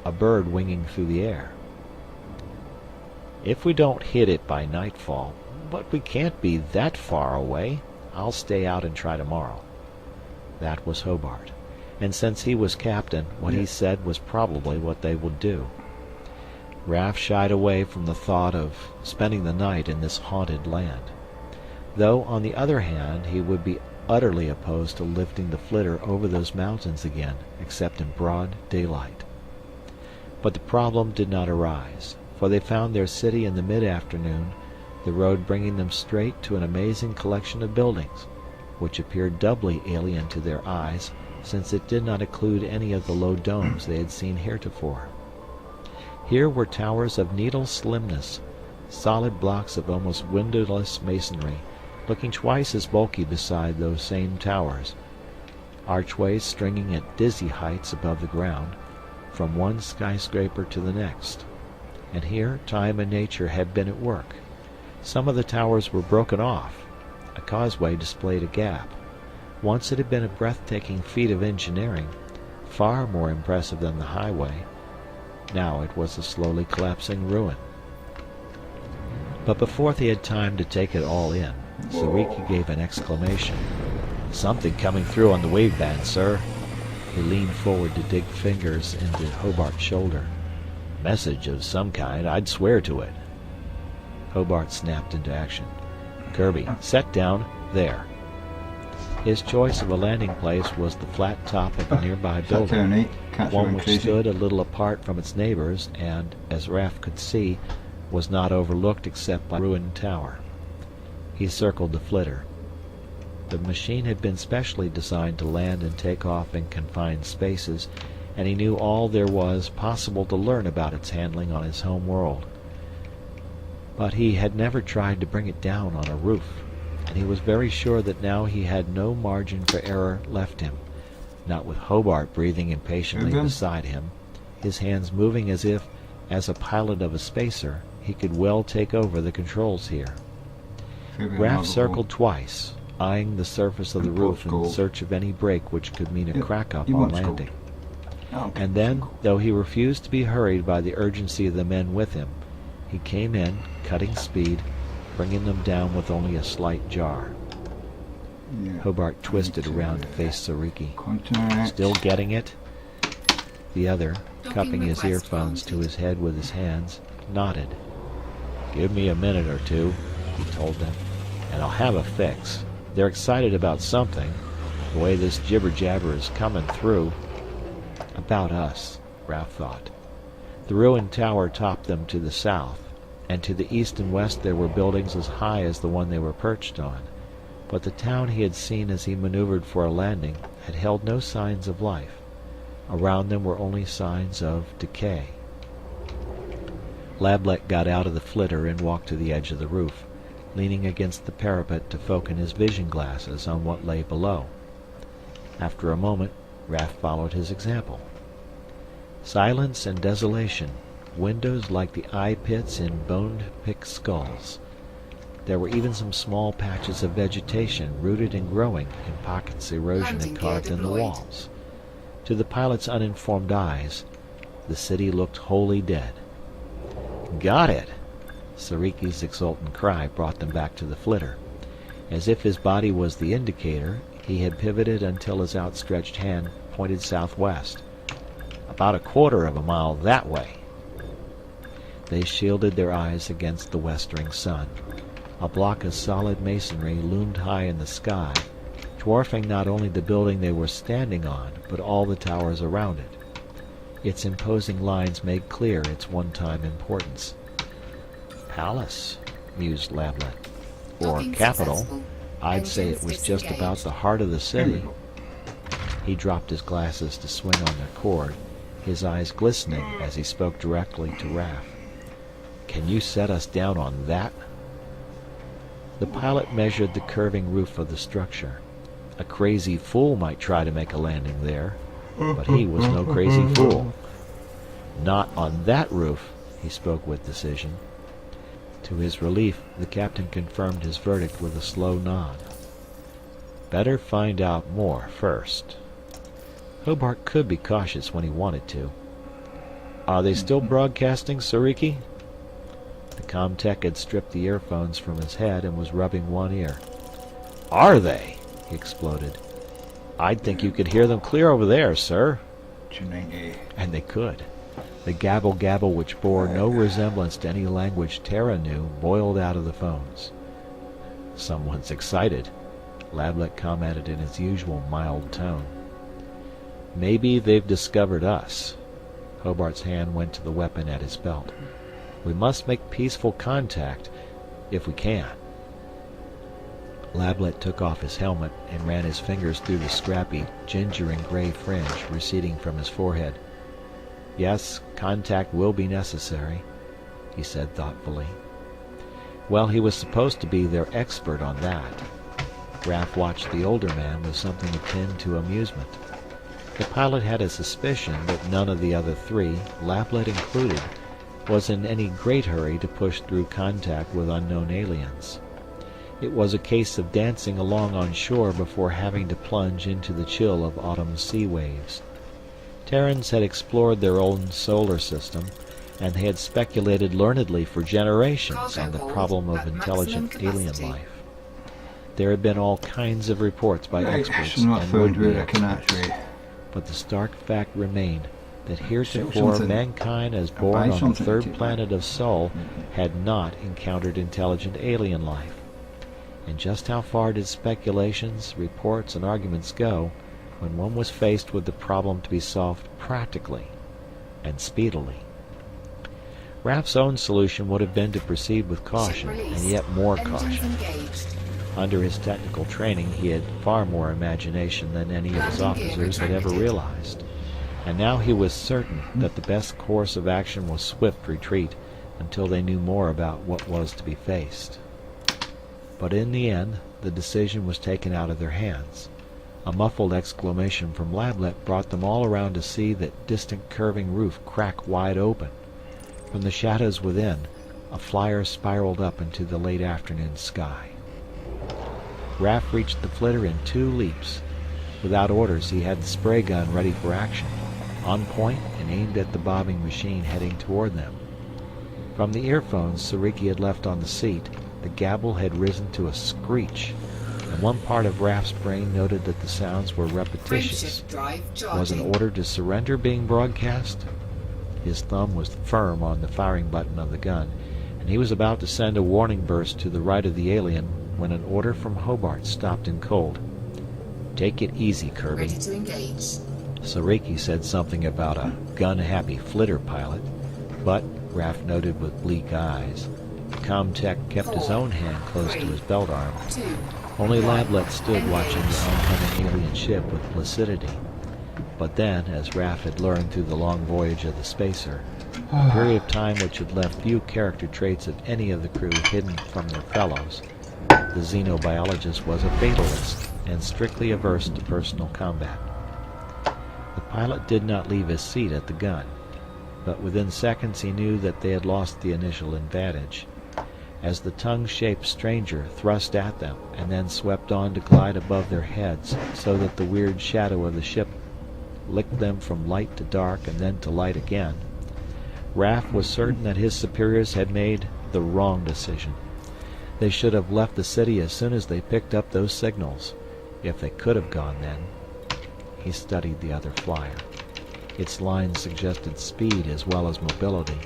a bird winging through the air. If we don't hit it by nightfall, but we can't be that far away, I'll stay out and try tomorrow. That was Hobart, and since he was captain, what he said was probably what they would do. Raff shied away from the thought of spending the night in this haunted land, though on the other hand he would be utterly opposed to lifting the flitter over those mountains again, except in broad daylight. But the problem did not arise, for they found their city in the mid-afternoon, the road bringing them straight to an amazing collection of buildings, which appeared doubly alien to their eyes, since it did not include any of the low domes they had seen heretofore. Here were towers of needle slimness, solid blocks of almost windowless masonry, looking twice as bulky beside those same towers, archways stringing at dizzy heights above the ground, from one skyscraper to the next. And here time and nature had been at work, Some of the towers were broken off. A causeway displayed a gap. Once it had been a breathtaking feat of engineering, far more impressive than the highway. Now it was a slowly collapsing ruin. But before they had time to take it all in, Sariki gave an exclamation. "Something coming through on the wave band, sir." He leaned forward to dig fingers into Hobart's shoulder. "Message of some kind, I'd swear to it." Hobart snapped into action. "Kirby, set down there." His choice of a landing place was the flat top of a nearby building, one which stood a little apart from its neighbors and, as Raff could see, was not overlooked except by a ruined tower. He circled the flitter. The machine had been specially designed to land and take off in confined spaces, and he knew all there was possible to learn about its handling on his home world. But he had never tried to bring it down on a roof, and he was very sure that now he had no margin for error left him, not with Hobart breathing impatiently beside him, his hands moving as if, as a pilot of a spacer, he could well take over the controls here. Raff circled twice, eyeing the surface of the roof in search of any break which could mean a crack-up on landing. And then, though he refused to be hurried by the urgency of the men with him, he came in, cutting speed, bringing them down with only a slight jar. Hobart twisted around to face Sariki. "Still getting it?" The other, cupping his earphones to his head with his hands, nodded. "Give me a minute or two," he told them, "and I'll have a fix. They're excited about something. The way this jibber-jabber is coming through." About us, Raff thought. The ruined tower topped them to the south, and to the east and west there were buildings as high as the one they were perched on. But the town he had seen as he maneuvered for a landing had held no signs of life. Around them were only signs of decay. Lablet got out of the flitter and walked to the edge of the roof, leaning against the parapet to focus his vision glasses on what lay below. After a moment, Raff followed his example. Silence and desolation, windows like the eye pits in bone-picked skulls. There were even some small patches of vegetation rooted and growing in pockets erosion had carved in the walls. To the pilot's uninformed eyes, the city looked wholly dead. "Got it!" Sariki's exultant cry brought them back to the flitter. As if his body was the indicator, he had pivoted until his outstretched hand pointed southwest. "About a quarter of a mile that way." They shielded their eyes against the westering sun. A block of solid masonry loomed high in the sky, dwarfing not only the building they were standing on, but all the towers around it. Its imposing lines made clear its one-time importance. "Palace," mused Lablet. "Or capital. I'd say it was just about the heart of the city." He dropped his glasses to swing on their cord, his eyes glistening as he spoke directly to Raff. "Can you set us down on that?" The pilot measured the curving roof of the structure. A crazy fool might try to make a landing there, but he was no crazy fool. "Not on that roof," he spoke with decision. To his relief, the captain confirmed his verdict with a slow nod. "Better find out more first." Hobart could be cautious when he wanted to. "Are they still broadcasting, Sariki?" The comtech had stripped the earphones from his head and was rubbing one ear. "Are they?" he exploded. "I'd think you could hear them clear over there, sir." And they could. The gabble-gabble which bore no resemblance to any language Terra knew boiled out of the phones. "Someone's excited," Lablet commented in his usual mild tone. "Maybe they've discovered us." Hobart's hand went to the weapon at his belt. "We must make peaceful contact, if we can." Lablet took off his helmet and ran his fingers through the scrappy, ginger and gray fringe receding from his forehead. "Yes, contact will be necessary," he said thoughtfully. Well, he was supposed to be their expert on that. Raff watched the older man with something akin to amusement. The pilot had a suspicion that none of the other three, Lablet included, was in any great hurry to push through contact with unknown aliens. It was a case of dancing along on shore before having to plunge into the chill of autumn sea waves. Terrans had explored their own solar system, and they had speculated learnedly for generations on the problem of intelligent alien life. There had been all kinds of reports by experts and would-be experts, but the stark fact remained that heretofore mankind as born on the third planet of Sol had not encountered intelligent alien life. And just how far did speculations, reports, and arguments go when one was faced with the problem to be solved practically and speedily? Raph's own solution would have been to proceed with caution, and yet more caution. Under his technical training, he had far more imagination than any of his officers had ever realized, and now he was certain that the best course of action was swift retreat until they knew more about what was to be faced. But in the end, the decision was taken out of their hands. A muffled exclamation from Lablet brought them all around to see that distant curving roof crack wide open. From the shadows within, a flyer spiraled up into the late afternoon sky. Raph reached the flitter in 2 leaps. Without orders, he had the spray gun ready for action, on point and aimed at the bobbing machine heading toward them. From the earphones Sariki had left on the seat, the gabble had risen to a screech, and one part of Raph's brain noted that the sounds were repetitious. Was an order to surrender being broadcast? His thumb was firm on the firing button of the gun, and he was about to send a warning burst to the right of the alien when an order from Hobart stopped him cold. "Take it easy, Kirby." Ready to engage. Sariki said something about a gun-happy flitter pilot, but, Raph noted with bleak eyes, the comtech kept his own hand close to his belt arm. 2. Only Lablet stood watching the oncoming alien ship with placidity. But then, as Raph had learned through the long voyage of the spacer, a period of time which had left few character traits of any of the crew hidden from their fellows, the xenobiologist was a fatalist and strictly averse to personal combat. The pilot did not leave his seat at the gun, but within seconds he knew that they had lost the initial advantage. As the tongue-shaped stranger thrust at them and then swept on to glide above their heads so that the weird shadow of the ship licked them from light to dark and then to light again, Raph was certain that his superiors had made the wrong decision. They should have left the city as soon as they picked up those signals, if they could have gone then. He studied the other flyer. Its lines suggested speed as well as mobility,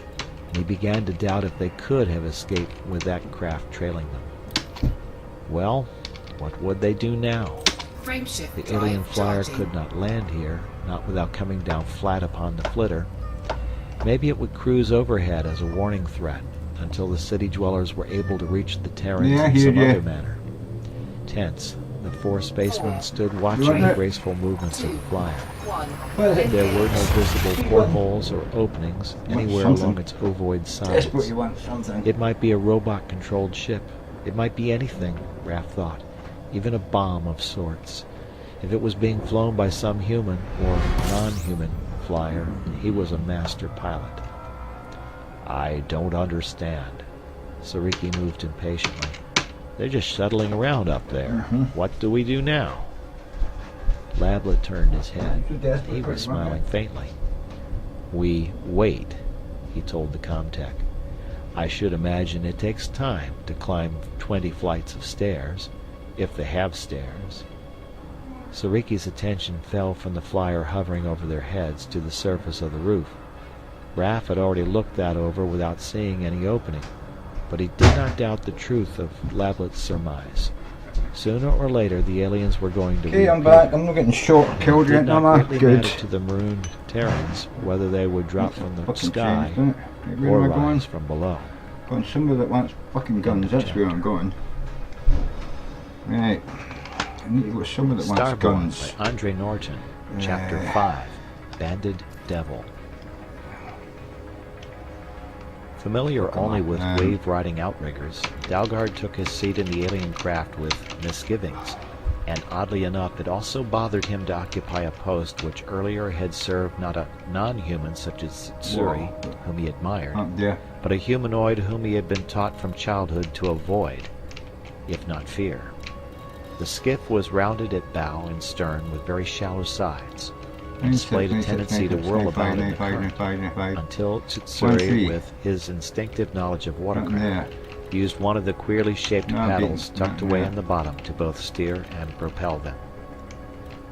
and he began to doubt if they could have escaped with that craft trailing them. Well, what would they do now? Frameshift The alien drive flyer charging. could not land here, not without coming down flat upon the flitter. Maybe it would cruise overhead as a warning threat until the city dwellers were able to reach the Terrans in some other manner. Tense, the 4 spacemen stood watching the graceful movements of the flyer. 1. There were no visible portholes or openings anywhere along its ovoid sides. Desperately want something. It might be a robot-controlled ship. It might be anything, Raph thought, even a bomb of sorts. If it was being flown by some human or non-human flyer, he was a master pilot. "I don't understand." Sariki moved impatiently. "They're just shuttling around up there. What do we do now?" Lablet turned his head. He was smiling faintly. "We wait," he told the comtech. "I should imagine it takes time to climb 20 flights of stairs, if they have stairs." Sariki's attention fell from the flyer hovering over their heads to the surface of the roof. Raph had already looked that over without seeing any opening, but he did not doubt the truth of Lablet's surmise. Sooner or later, the aliens were going to Okay, I'm reappear. back. I'm not getting shot or killed It yet, did not am I? greatly Good. matter to the marooned Terrans whether they would drop from the Fucking sky changed, didn't it? Where or am I going? rise from below. Going somewhere that wants fucking guns. That's where I'm going. Right. I need to go somewhere that wants Starborn guns. by Andre Norton, Chapter 5, Banded Devil. Familiar only with wave-riding outriggers, Dalgard took his seat in the alien craft with misgivings. and oddly enough it also bothered him to occupy a post which earlier had served not a non-human such as Tsuri, whom he admired, Yeah. but a humanoid whom he had been taught from childhood to avoid, if not fear. The skiff was rounded at bow and stern with very shallow sides, and displayed a tendency to whirl about in the current, until Tsuri, with his instinctive knowledge of watercraft, used one of the queerly shaped paddles tucked away in the bottom to both steer and propel them.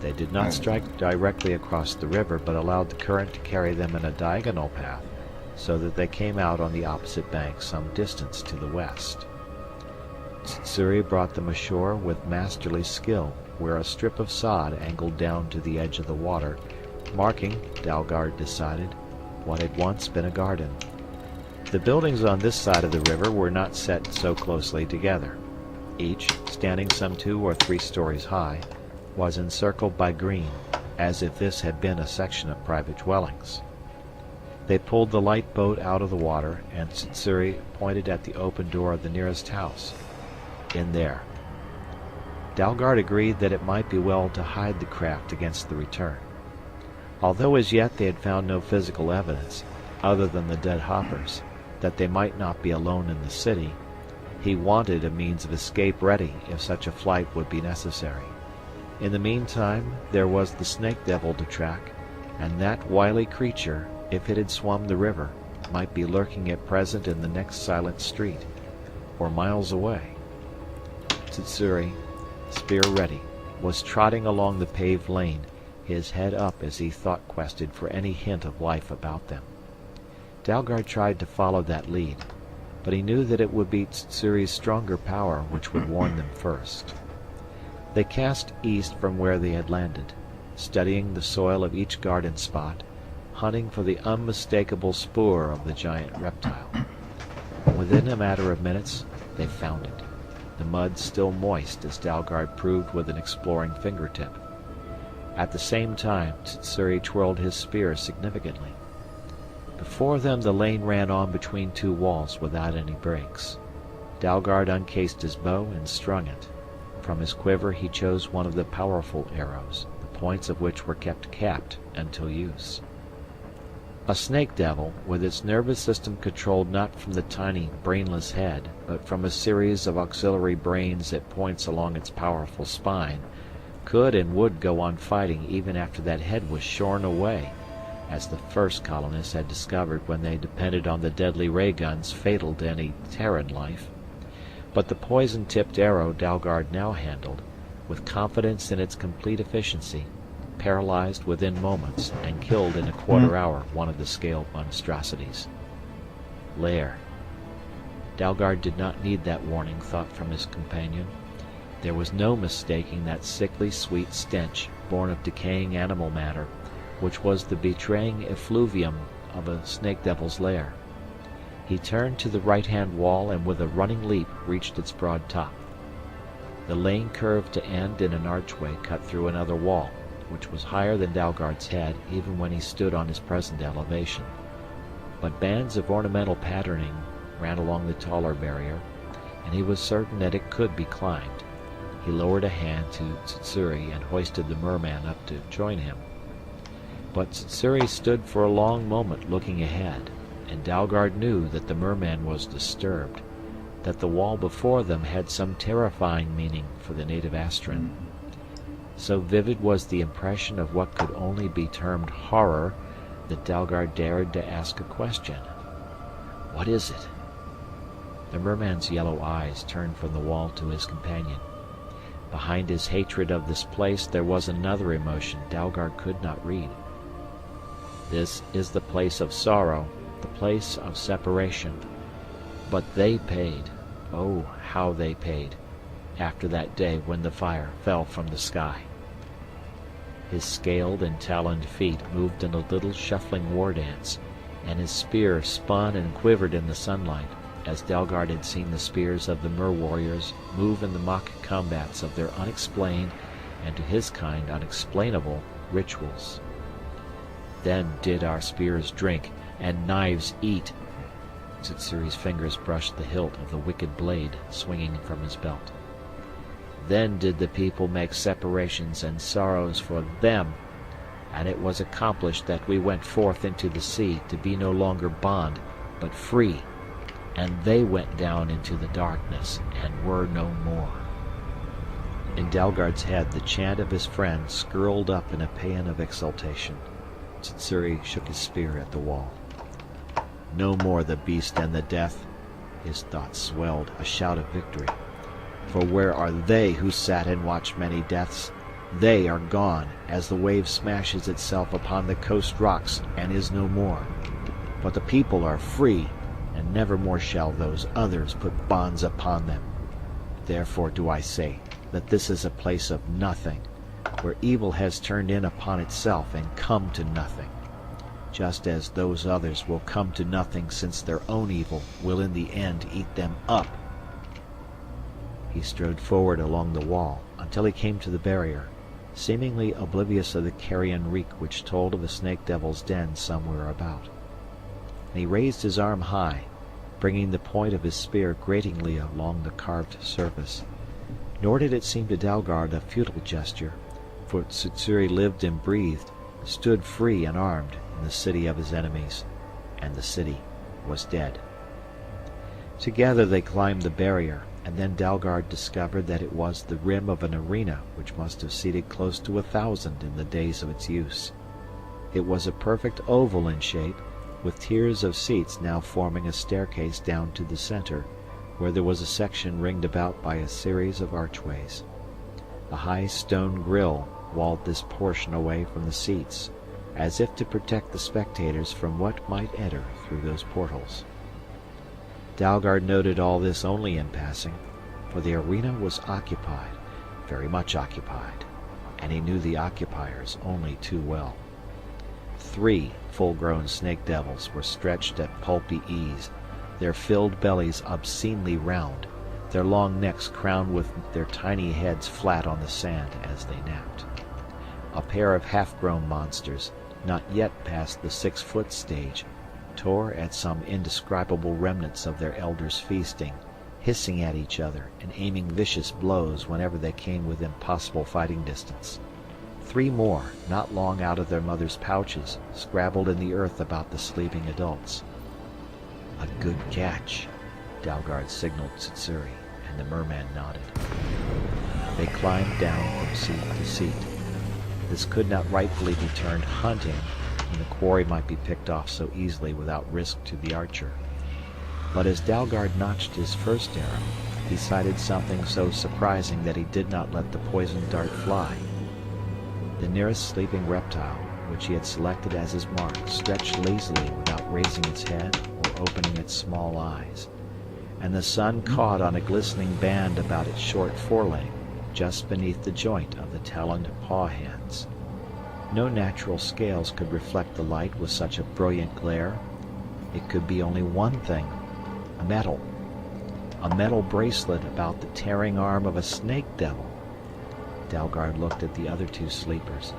They did not strike directly across the river, but allowed the current to carry them in a diagonal path, so that they came out on the opposite bank some distance to the west. Tsuri brought them ashore with masterly skill, where a strip of sod angled down to the edge of the water, marking, Dalgard decided, what had once been a garden. The buildings on this side of the river were not set so closely together. Each, standing some 2 or 3 stories high, was encircled by green, as if this had been a section of private dwellings. They pulled the light boat out of the water, and Tsuri pointed at the open door of the nearest house. In there. Dalgard agreed that it might be well to hide the craft against the return. Although as yet they had found no physical evidence, other than the dead hoppers, that they might not be alone in the city, he wanted a means of escape ready if such a flight would be necessary. In the meantime, there was the snake devil to track, and that wily creature, if it had swum the river, might be lurking at present in the next silent street, or miles away. Tsuri, spear ready, was trotting along the paved lane, his head up as he thought quested for any hint of life about them. Dalgard tried to follow that lead, but he knew that it would be Tsuri's stronger power which would warn them first. They cast east from where they had landed, studying the soil of each garden spot, hunting for the unmistakable spoor of the giant reptile. Within a matter of minutes, they found it, the mud still moist as Dalgard proved with an exploring fingertip. At the same time, Tsuri twirled his spear significantly. Before them the lane ran on between 2 walls without any breaks. Dalgard uncased his bow and strung it. From his quiver he chose one of the powerful arrows, the points of which were kept capped until use. A snake devil, with its nervous system controlled not from the tiny, brainless head, but from a series of auxiliary brains at points along its powerful spine, could and would go on fighting even after that head was shorn away, as the first colonists had discovered when they depended on the deadly ray guns fatal to any Terran life. But the poison-tipped arrow Dalgard now handled, with confidence in its complete efficiency, paralyzed within moments and killed in a quarter hour one of the scaled monstrosities. Lair. Dalgard did not need that warning thought from his companion. There was no mistaking that sickly sweet stench born of decaying animal matter, which was the betraying effluvium of a snake devil's lair. He turned to the right-hand wall and with a running leap reached its broad top. The lane curved to end in an archway cut through another wall, which was higher than Dalgard's head even when he stood on his present elevation. But bands of ornamental patterning ran along the taller barrier, and he was certain that it could be climbed. He lowered a hand to Tsuri and hoisted the merman up to join him. But Tsuri stood for a long moment looking ahead, and Dalgard knew that the merman was disturbed, that the wall before them had some terrifying meaning for the native Astran. So vivid was the impression of what could only be termed horror that Dalgard dared to ask a question. "What is it?" The merman's yellow eyes turned from the wall to his companion. Behind his hatred of this place there was another emotion Dalgard could not read. "This is the place of sorrow, the place of separation. But they paid, oh, how they paid, after that day when the fire fell from the sky." His scaled and taloned feet moved in a little shuffling war dance, and his spear spun and quivered in the sunlight, as Dalgard had seen the spears of the Mer warriors move in the mock combats of their unexplained, and to his kind unexplainable, rituals. Then did our spears drink, and knives eat. Tsuri's fingers brushed the hilt of the wicked blade swinging from his belt. Then did the people make separations and sorrows for them, and it was accomplished that we went forth into the sea to be no longer bond, but free, and they went down into the darkness and were no more." In Dalgard's head, the chant of his friend skirled up in a paean of exultation. Tsutsuri shook his spear at the wall. "No more the beast and the death." His thoughts swelled, a shout of victory. "For where are they who sat and watched many deaths? They are gone, as the wave smashes itself upon the coast rocks and is no more. But the people are free, and never more shall those others put bonds upon them. Therefore do I say that this is a place of nothing, where evil has turned in upon itself and come to nothing, just as those others will come to nothing, since their own evil will in the end eat them up." He strode forward along the wall until he came to the barrier, seemingly oblivious of the carrion reek which told of a snake devil's den somewhere about. And he raised his arm high, bringing the point of his spear gratingly along the carved surface. Nor did it seem to Dalgard a futile gesture, for Tsutsuri lived and breathed, stood free and armed in the city of his enemies, and the city was dead. Together they climbed the barrier, and then Dalgard discovered that it was the rim of an arena which must have seated close to 1,000 in the days of its use. It was a perfect oval in shape, with tiers of seats now forming a staircase down to the center, where there was a section ringed about by a series of archways. A high stone grill walled this portion away from the seats, as if to protect the spectators from what might enter through those portals. Dalgard noted all this only in passing, for the arena was occupied, very much occupied, and he knew the occupiers only too well. 3 full-grown snake devils were stretched at pulpy ease, their filled bellies obscenely round, their long necks crowned with their tiny heads flat on the sand as they napped. A pair of half-grown monsters, not yet past the 6-foot stage, tore at some indescribable remnants of their elders' feasting, hissing at each other and aiming vicious blows whenever they came within possible fighting distance. 3 more, not long out of their mother's pouches, scrabbled in the earth about the sleeping adults. "A good catch," Dalgard signaled Tsutsuri, and the merman nodded. They climbed down from seat to seat. This could not rightfully be termed hunting, when the quarry might be picked off so easily without risk to the archer. But as Dalgard notched his first arrow, he sighted something so surprising that he did not let the poisoned dart fly. The nearest sleeping reptile, which he had selected as his mark, stretched lazily without raising its head or opening its small eyes, and the sun caught on a glistening band about its short foreleg, just beneath the joint of the taloned paw hands. No natural scales could reflect the light with such a brilliant glare. It could be only one thing: a metal bracelet about the tearing arm of a snake devil. Dalgard looked at the other 2 sleepers.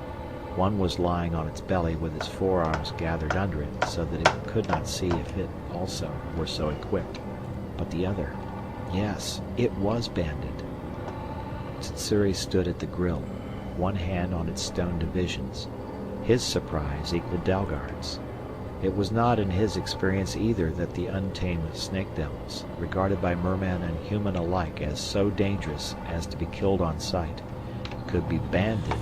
One was lying on its belly with its forearms gathered under it so that it could not see if it also were so equipped. But the other, yes, it was banded. Tsutsuri stood at the grill, one hand on its stone divisions. His surprise equaled Dalgard's. It was not in his experience either that the untamed snake devils, regarded by merman and human alike as so dangerous as to be killed on sight, could be banded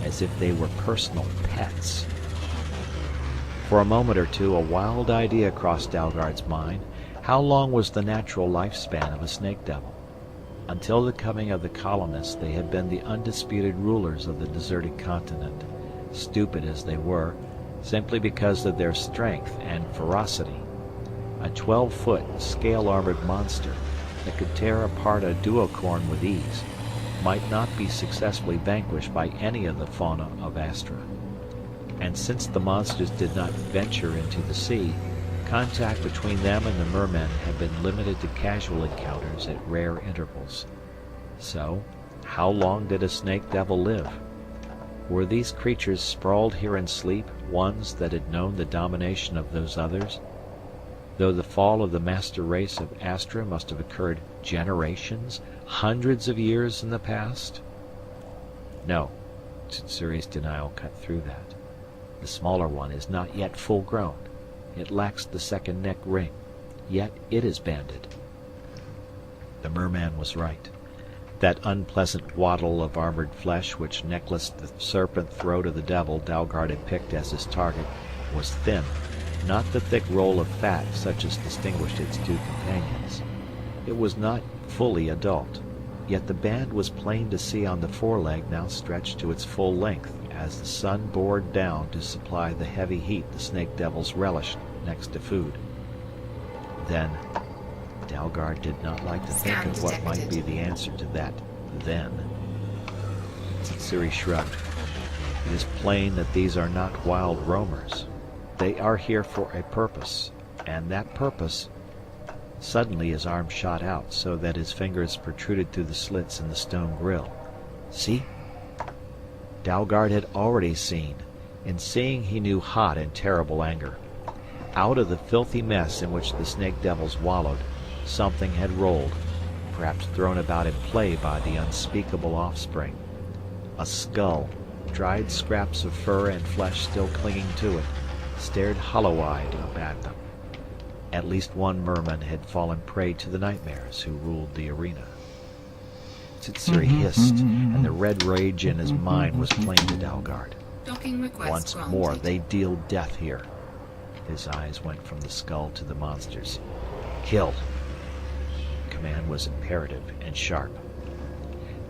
as if they were personal pets. For a moment or two a wild idea crossed Dalgard's mind. How long was the natural lifespan of a snake devil? Until the coming of the colonists, they had been the undisputed rulers of the deserted continent, stupid as they were, simply because of their strength and ferocity. A 12-foot, scale-armored monster that could tear apart a duocorn with ease might not be successfully vanquished by any of the fauna of Astra. And since the monsters did not venture into the sea, contact between them and the mermen had been limited to casual encounters at rare intervals. So, how long did a snake devil live? Were these creatures sprawled here in sleep ones that had known the domination of those others? though the fall of the master race of Astra must have occurred generations, hundreds of years in the past? No, Tsutsuri's denial cut through that. The smaller one is not yet full grown. It lacks the second neck ring, yet it is banded. The merman was right. That unpleasant waddle of armored flesh which necklaced the serpent throat of the devil Dalgard had picked as his target was thin, not the thick roll of fat such as distinguished its two companions. It was not fully adult, yet the band was plain to see on the foreleg now stretched to its full length as the sun bored down to supply the heavy heat the snake devils relished next to food. Then, Dalgard did not like to think of what might be the answer to that then. Tsutsuri shrugged. It is plain that these are not wild roamers. They are here for a purpose, and that purpose... Suddenly his arm shot out so that his fingers protruded through the slits in the stone grill. See? Dalgard had already seen. In seeing he knew hot and terrible anger. Out of the filthy mess in which the snake devils wallowed, something had rolled, perhaps thrown about in play by the unspeakable offspring. A skull, dried scraps of fur and flesh still clinging to it, stared hollow-eyed up at them. At least one merman had fallen prey to the nightmares who ruled the arena. Tsutsuri hissed, and the red rage in his mind was plain to Dalgard. Once more they deal death here. His eyes went from the skull to the monsters. Kill! Command was imperative and sharp.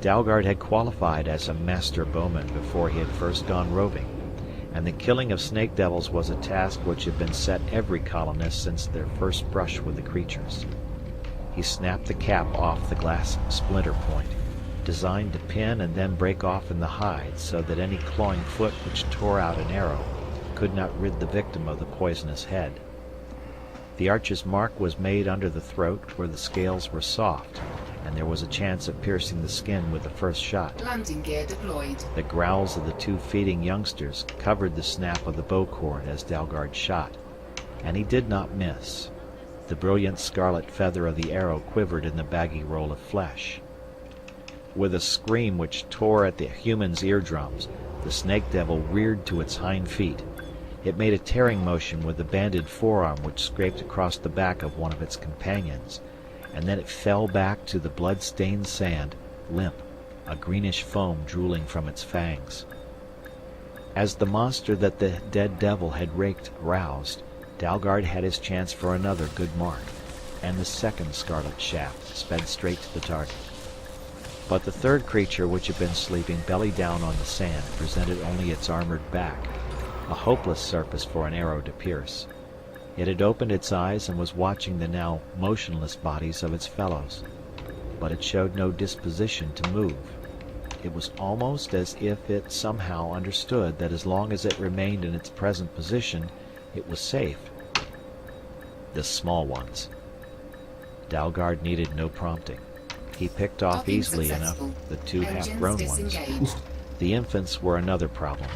Dalgard had qualified as a master bowman before he had first gone roving, and the killing of snake devils was a task which had been set every colonist since their first brush with the creatures. He snapped the cap off the glass splinter point, designed to pin and then break off in the hide so that any clawing foot which tore out an arrow could not rid the victim of the poisonous head. The archer's mark was made under the throat where the scales were soft, and there was a chance of piercing the skin with the first shot. Landing gear deployed. The growls of the two feeding youngsters covered the snap of the bow cord as Dalgard shot, and he did not miss. The brilliant scarlet feather of the arrow quivered in the baggy roll of flesh. With a scream which tore at the human's eardrums, the snake devil reared to its hind feet. It made a tearing motion with the banded forearm which scraped across the back of one of its companions, and then it fell back to the blood-stained sand, limp, a greenish foam drooling from its fangs. As the monster that the dead devil had raked roused, Dalgard had his chance for another good mark, and the second scarlet shaft sped straight to the target. But the third creature, which had been sleeping belly down on the sand, presented only its armored back, a hopeless surface for an arrow to pierce. It had opened its eyes and was watching the now motionless bodies of its fellows, but it showed no disposition to move. It was almost as if it somehow understood that as long as it remained in its present position, it was safe. The small ones. Dalgard needed no prompting. He picked off Docking easily successful. enough the two Engines half-grown ones. disengaged. The infants were another problem.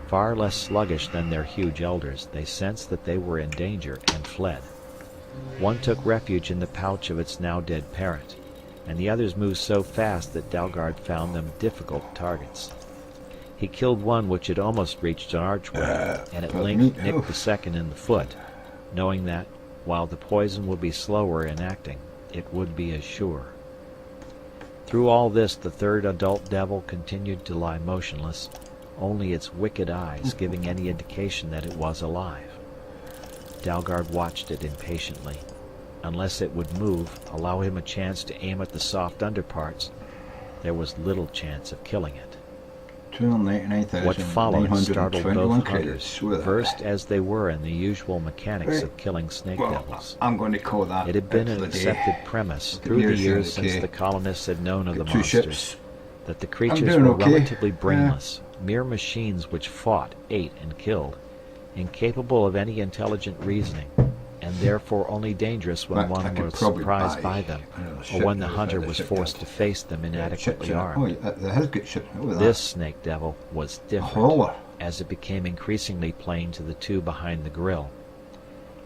Far less sluggish than their huge elders, they sensed that they were in danger and fled. One took refuge in the pouch of its now dead parent, and the others moved so fast that Dalgard found them difficult targets. He killed one which had almost reached an archway, and at length nicked the second in the foot, knowing that, while the poison would be slower in acting, it would be as sure. Through all this the third adult devil continued to lie motionless, only its wicked eyes giving any indication that it was alive. Dalgard watched it impatiently. Unless it would move, allow him a chance to aim at the soft underparts, there was little chance of killing it. What followed startled both hunters, versed as they were in the usual mechanics of killing snake devils. I'm going to call that. It had been an accepted premise through the years since the colonists had known of the monsters that the creatures were relatively brainless, mere machines which fought, ate, and killed, incapable of any intelligent reasoning, and therefore only dangerous when one was surprised by them, or when the hunter was forced to face them inadequately armed. This snake devil was different, as it became increasingly plain to the two behind the grill.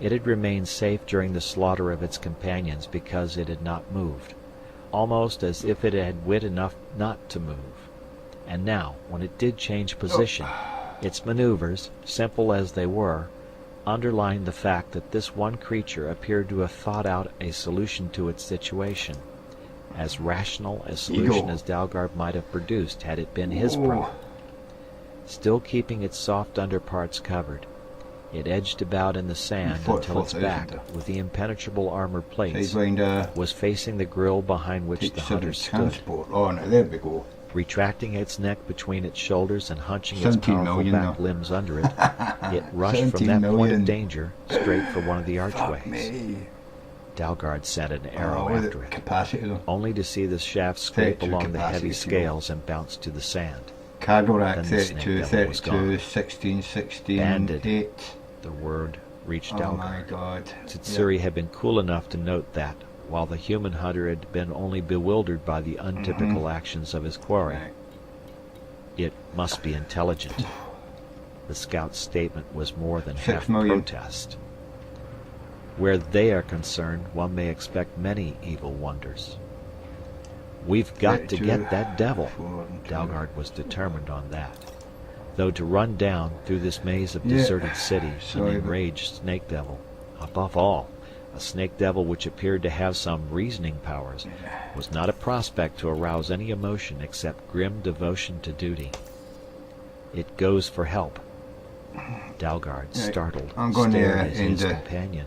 It had remained safe during the slaughter of its companions because it had not moved, almost as if it had wit enough not to move. And now, when it did change position, its maneuvers, simple as they were, underlined the fact that this one creature appeared to have thought out a solution to its situation, as rational a solution as Dalgard might have produced had it been his prey. Still keeping its soft underparts covered, it edged about in the sand until its back, with the impenetrable armor plates, was facing the grill behind which the hunter stood. Retracting its neck between its shoulders and hunching its powerful back limbs under it, it rushed from that point of danger straight for one of the archways. Dalgard sent an arrow after it, only to see the shaft scrape along the heavy scales and bounce to the sand. Cargo rack Then the snake 32, devil was 32, gone. 16, 16, Banded. 8. The word reached Oh Dalgard. my god. Tsutsuri had been cool enough to note that, while the human hunter had been only bewildered by the untypical actions of his quarry. It must be intelligent. The scout's statement was more than 6 half million. protest. Where they are concerned, one may expect many evil wonders. We've got to 32, get that devil. 4 and 2. Dalgard was determined on that. Though to run down through this maze of Yeah, deserted city an sorry, but- enraged snake devil, above all, a snake devil which appeared to have some reasoning powers, was not a prospect to arouse any emotion except grim devotion to duty. It goes for help. Dalgard, startled, I'm going stared to at his end the- companion.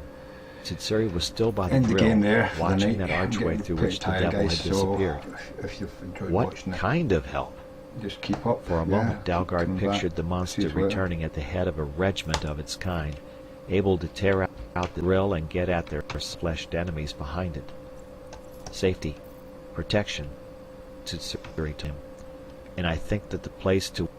Tsutsuri was still by the End the grill, game there for the watching night. that I'm archway getting through pretty which the tired, devil guys, had disappeared. So if you've enjoyed What watching it, kind of help? just keep up. For a moment, Dalgard coming pictured back. the monster See you later. returning at the head of a regiment of its kind, able to tear out the grill and get at their fleshed enemies behind it. Safety, protection, Tsutsuri to him. And I think that the place to...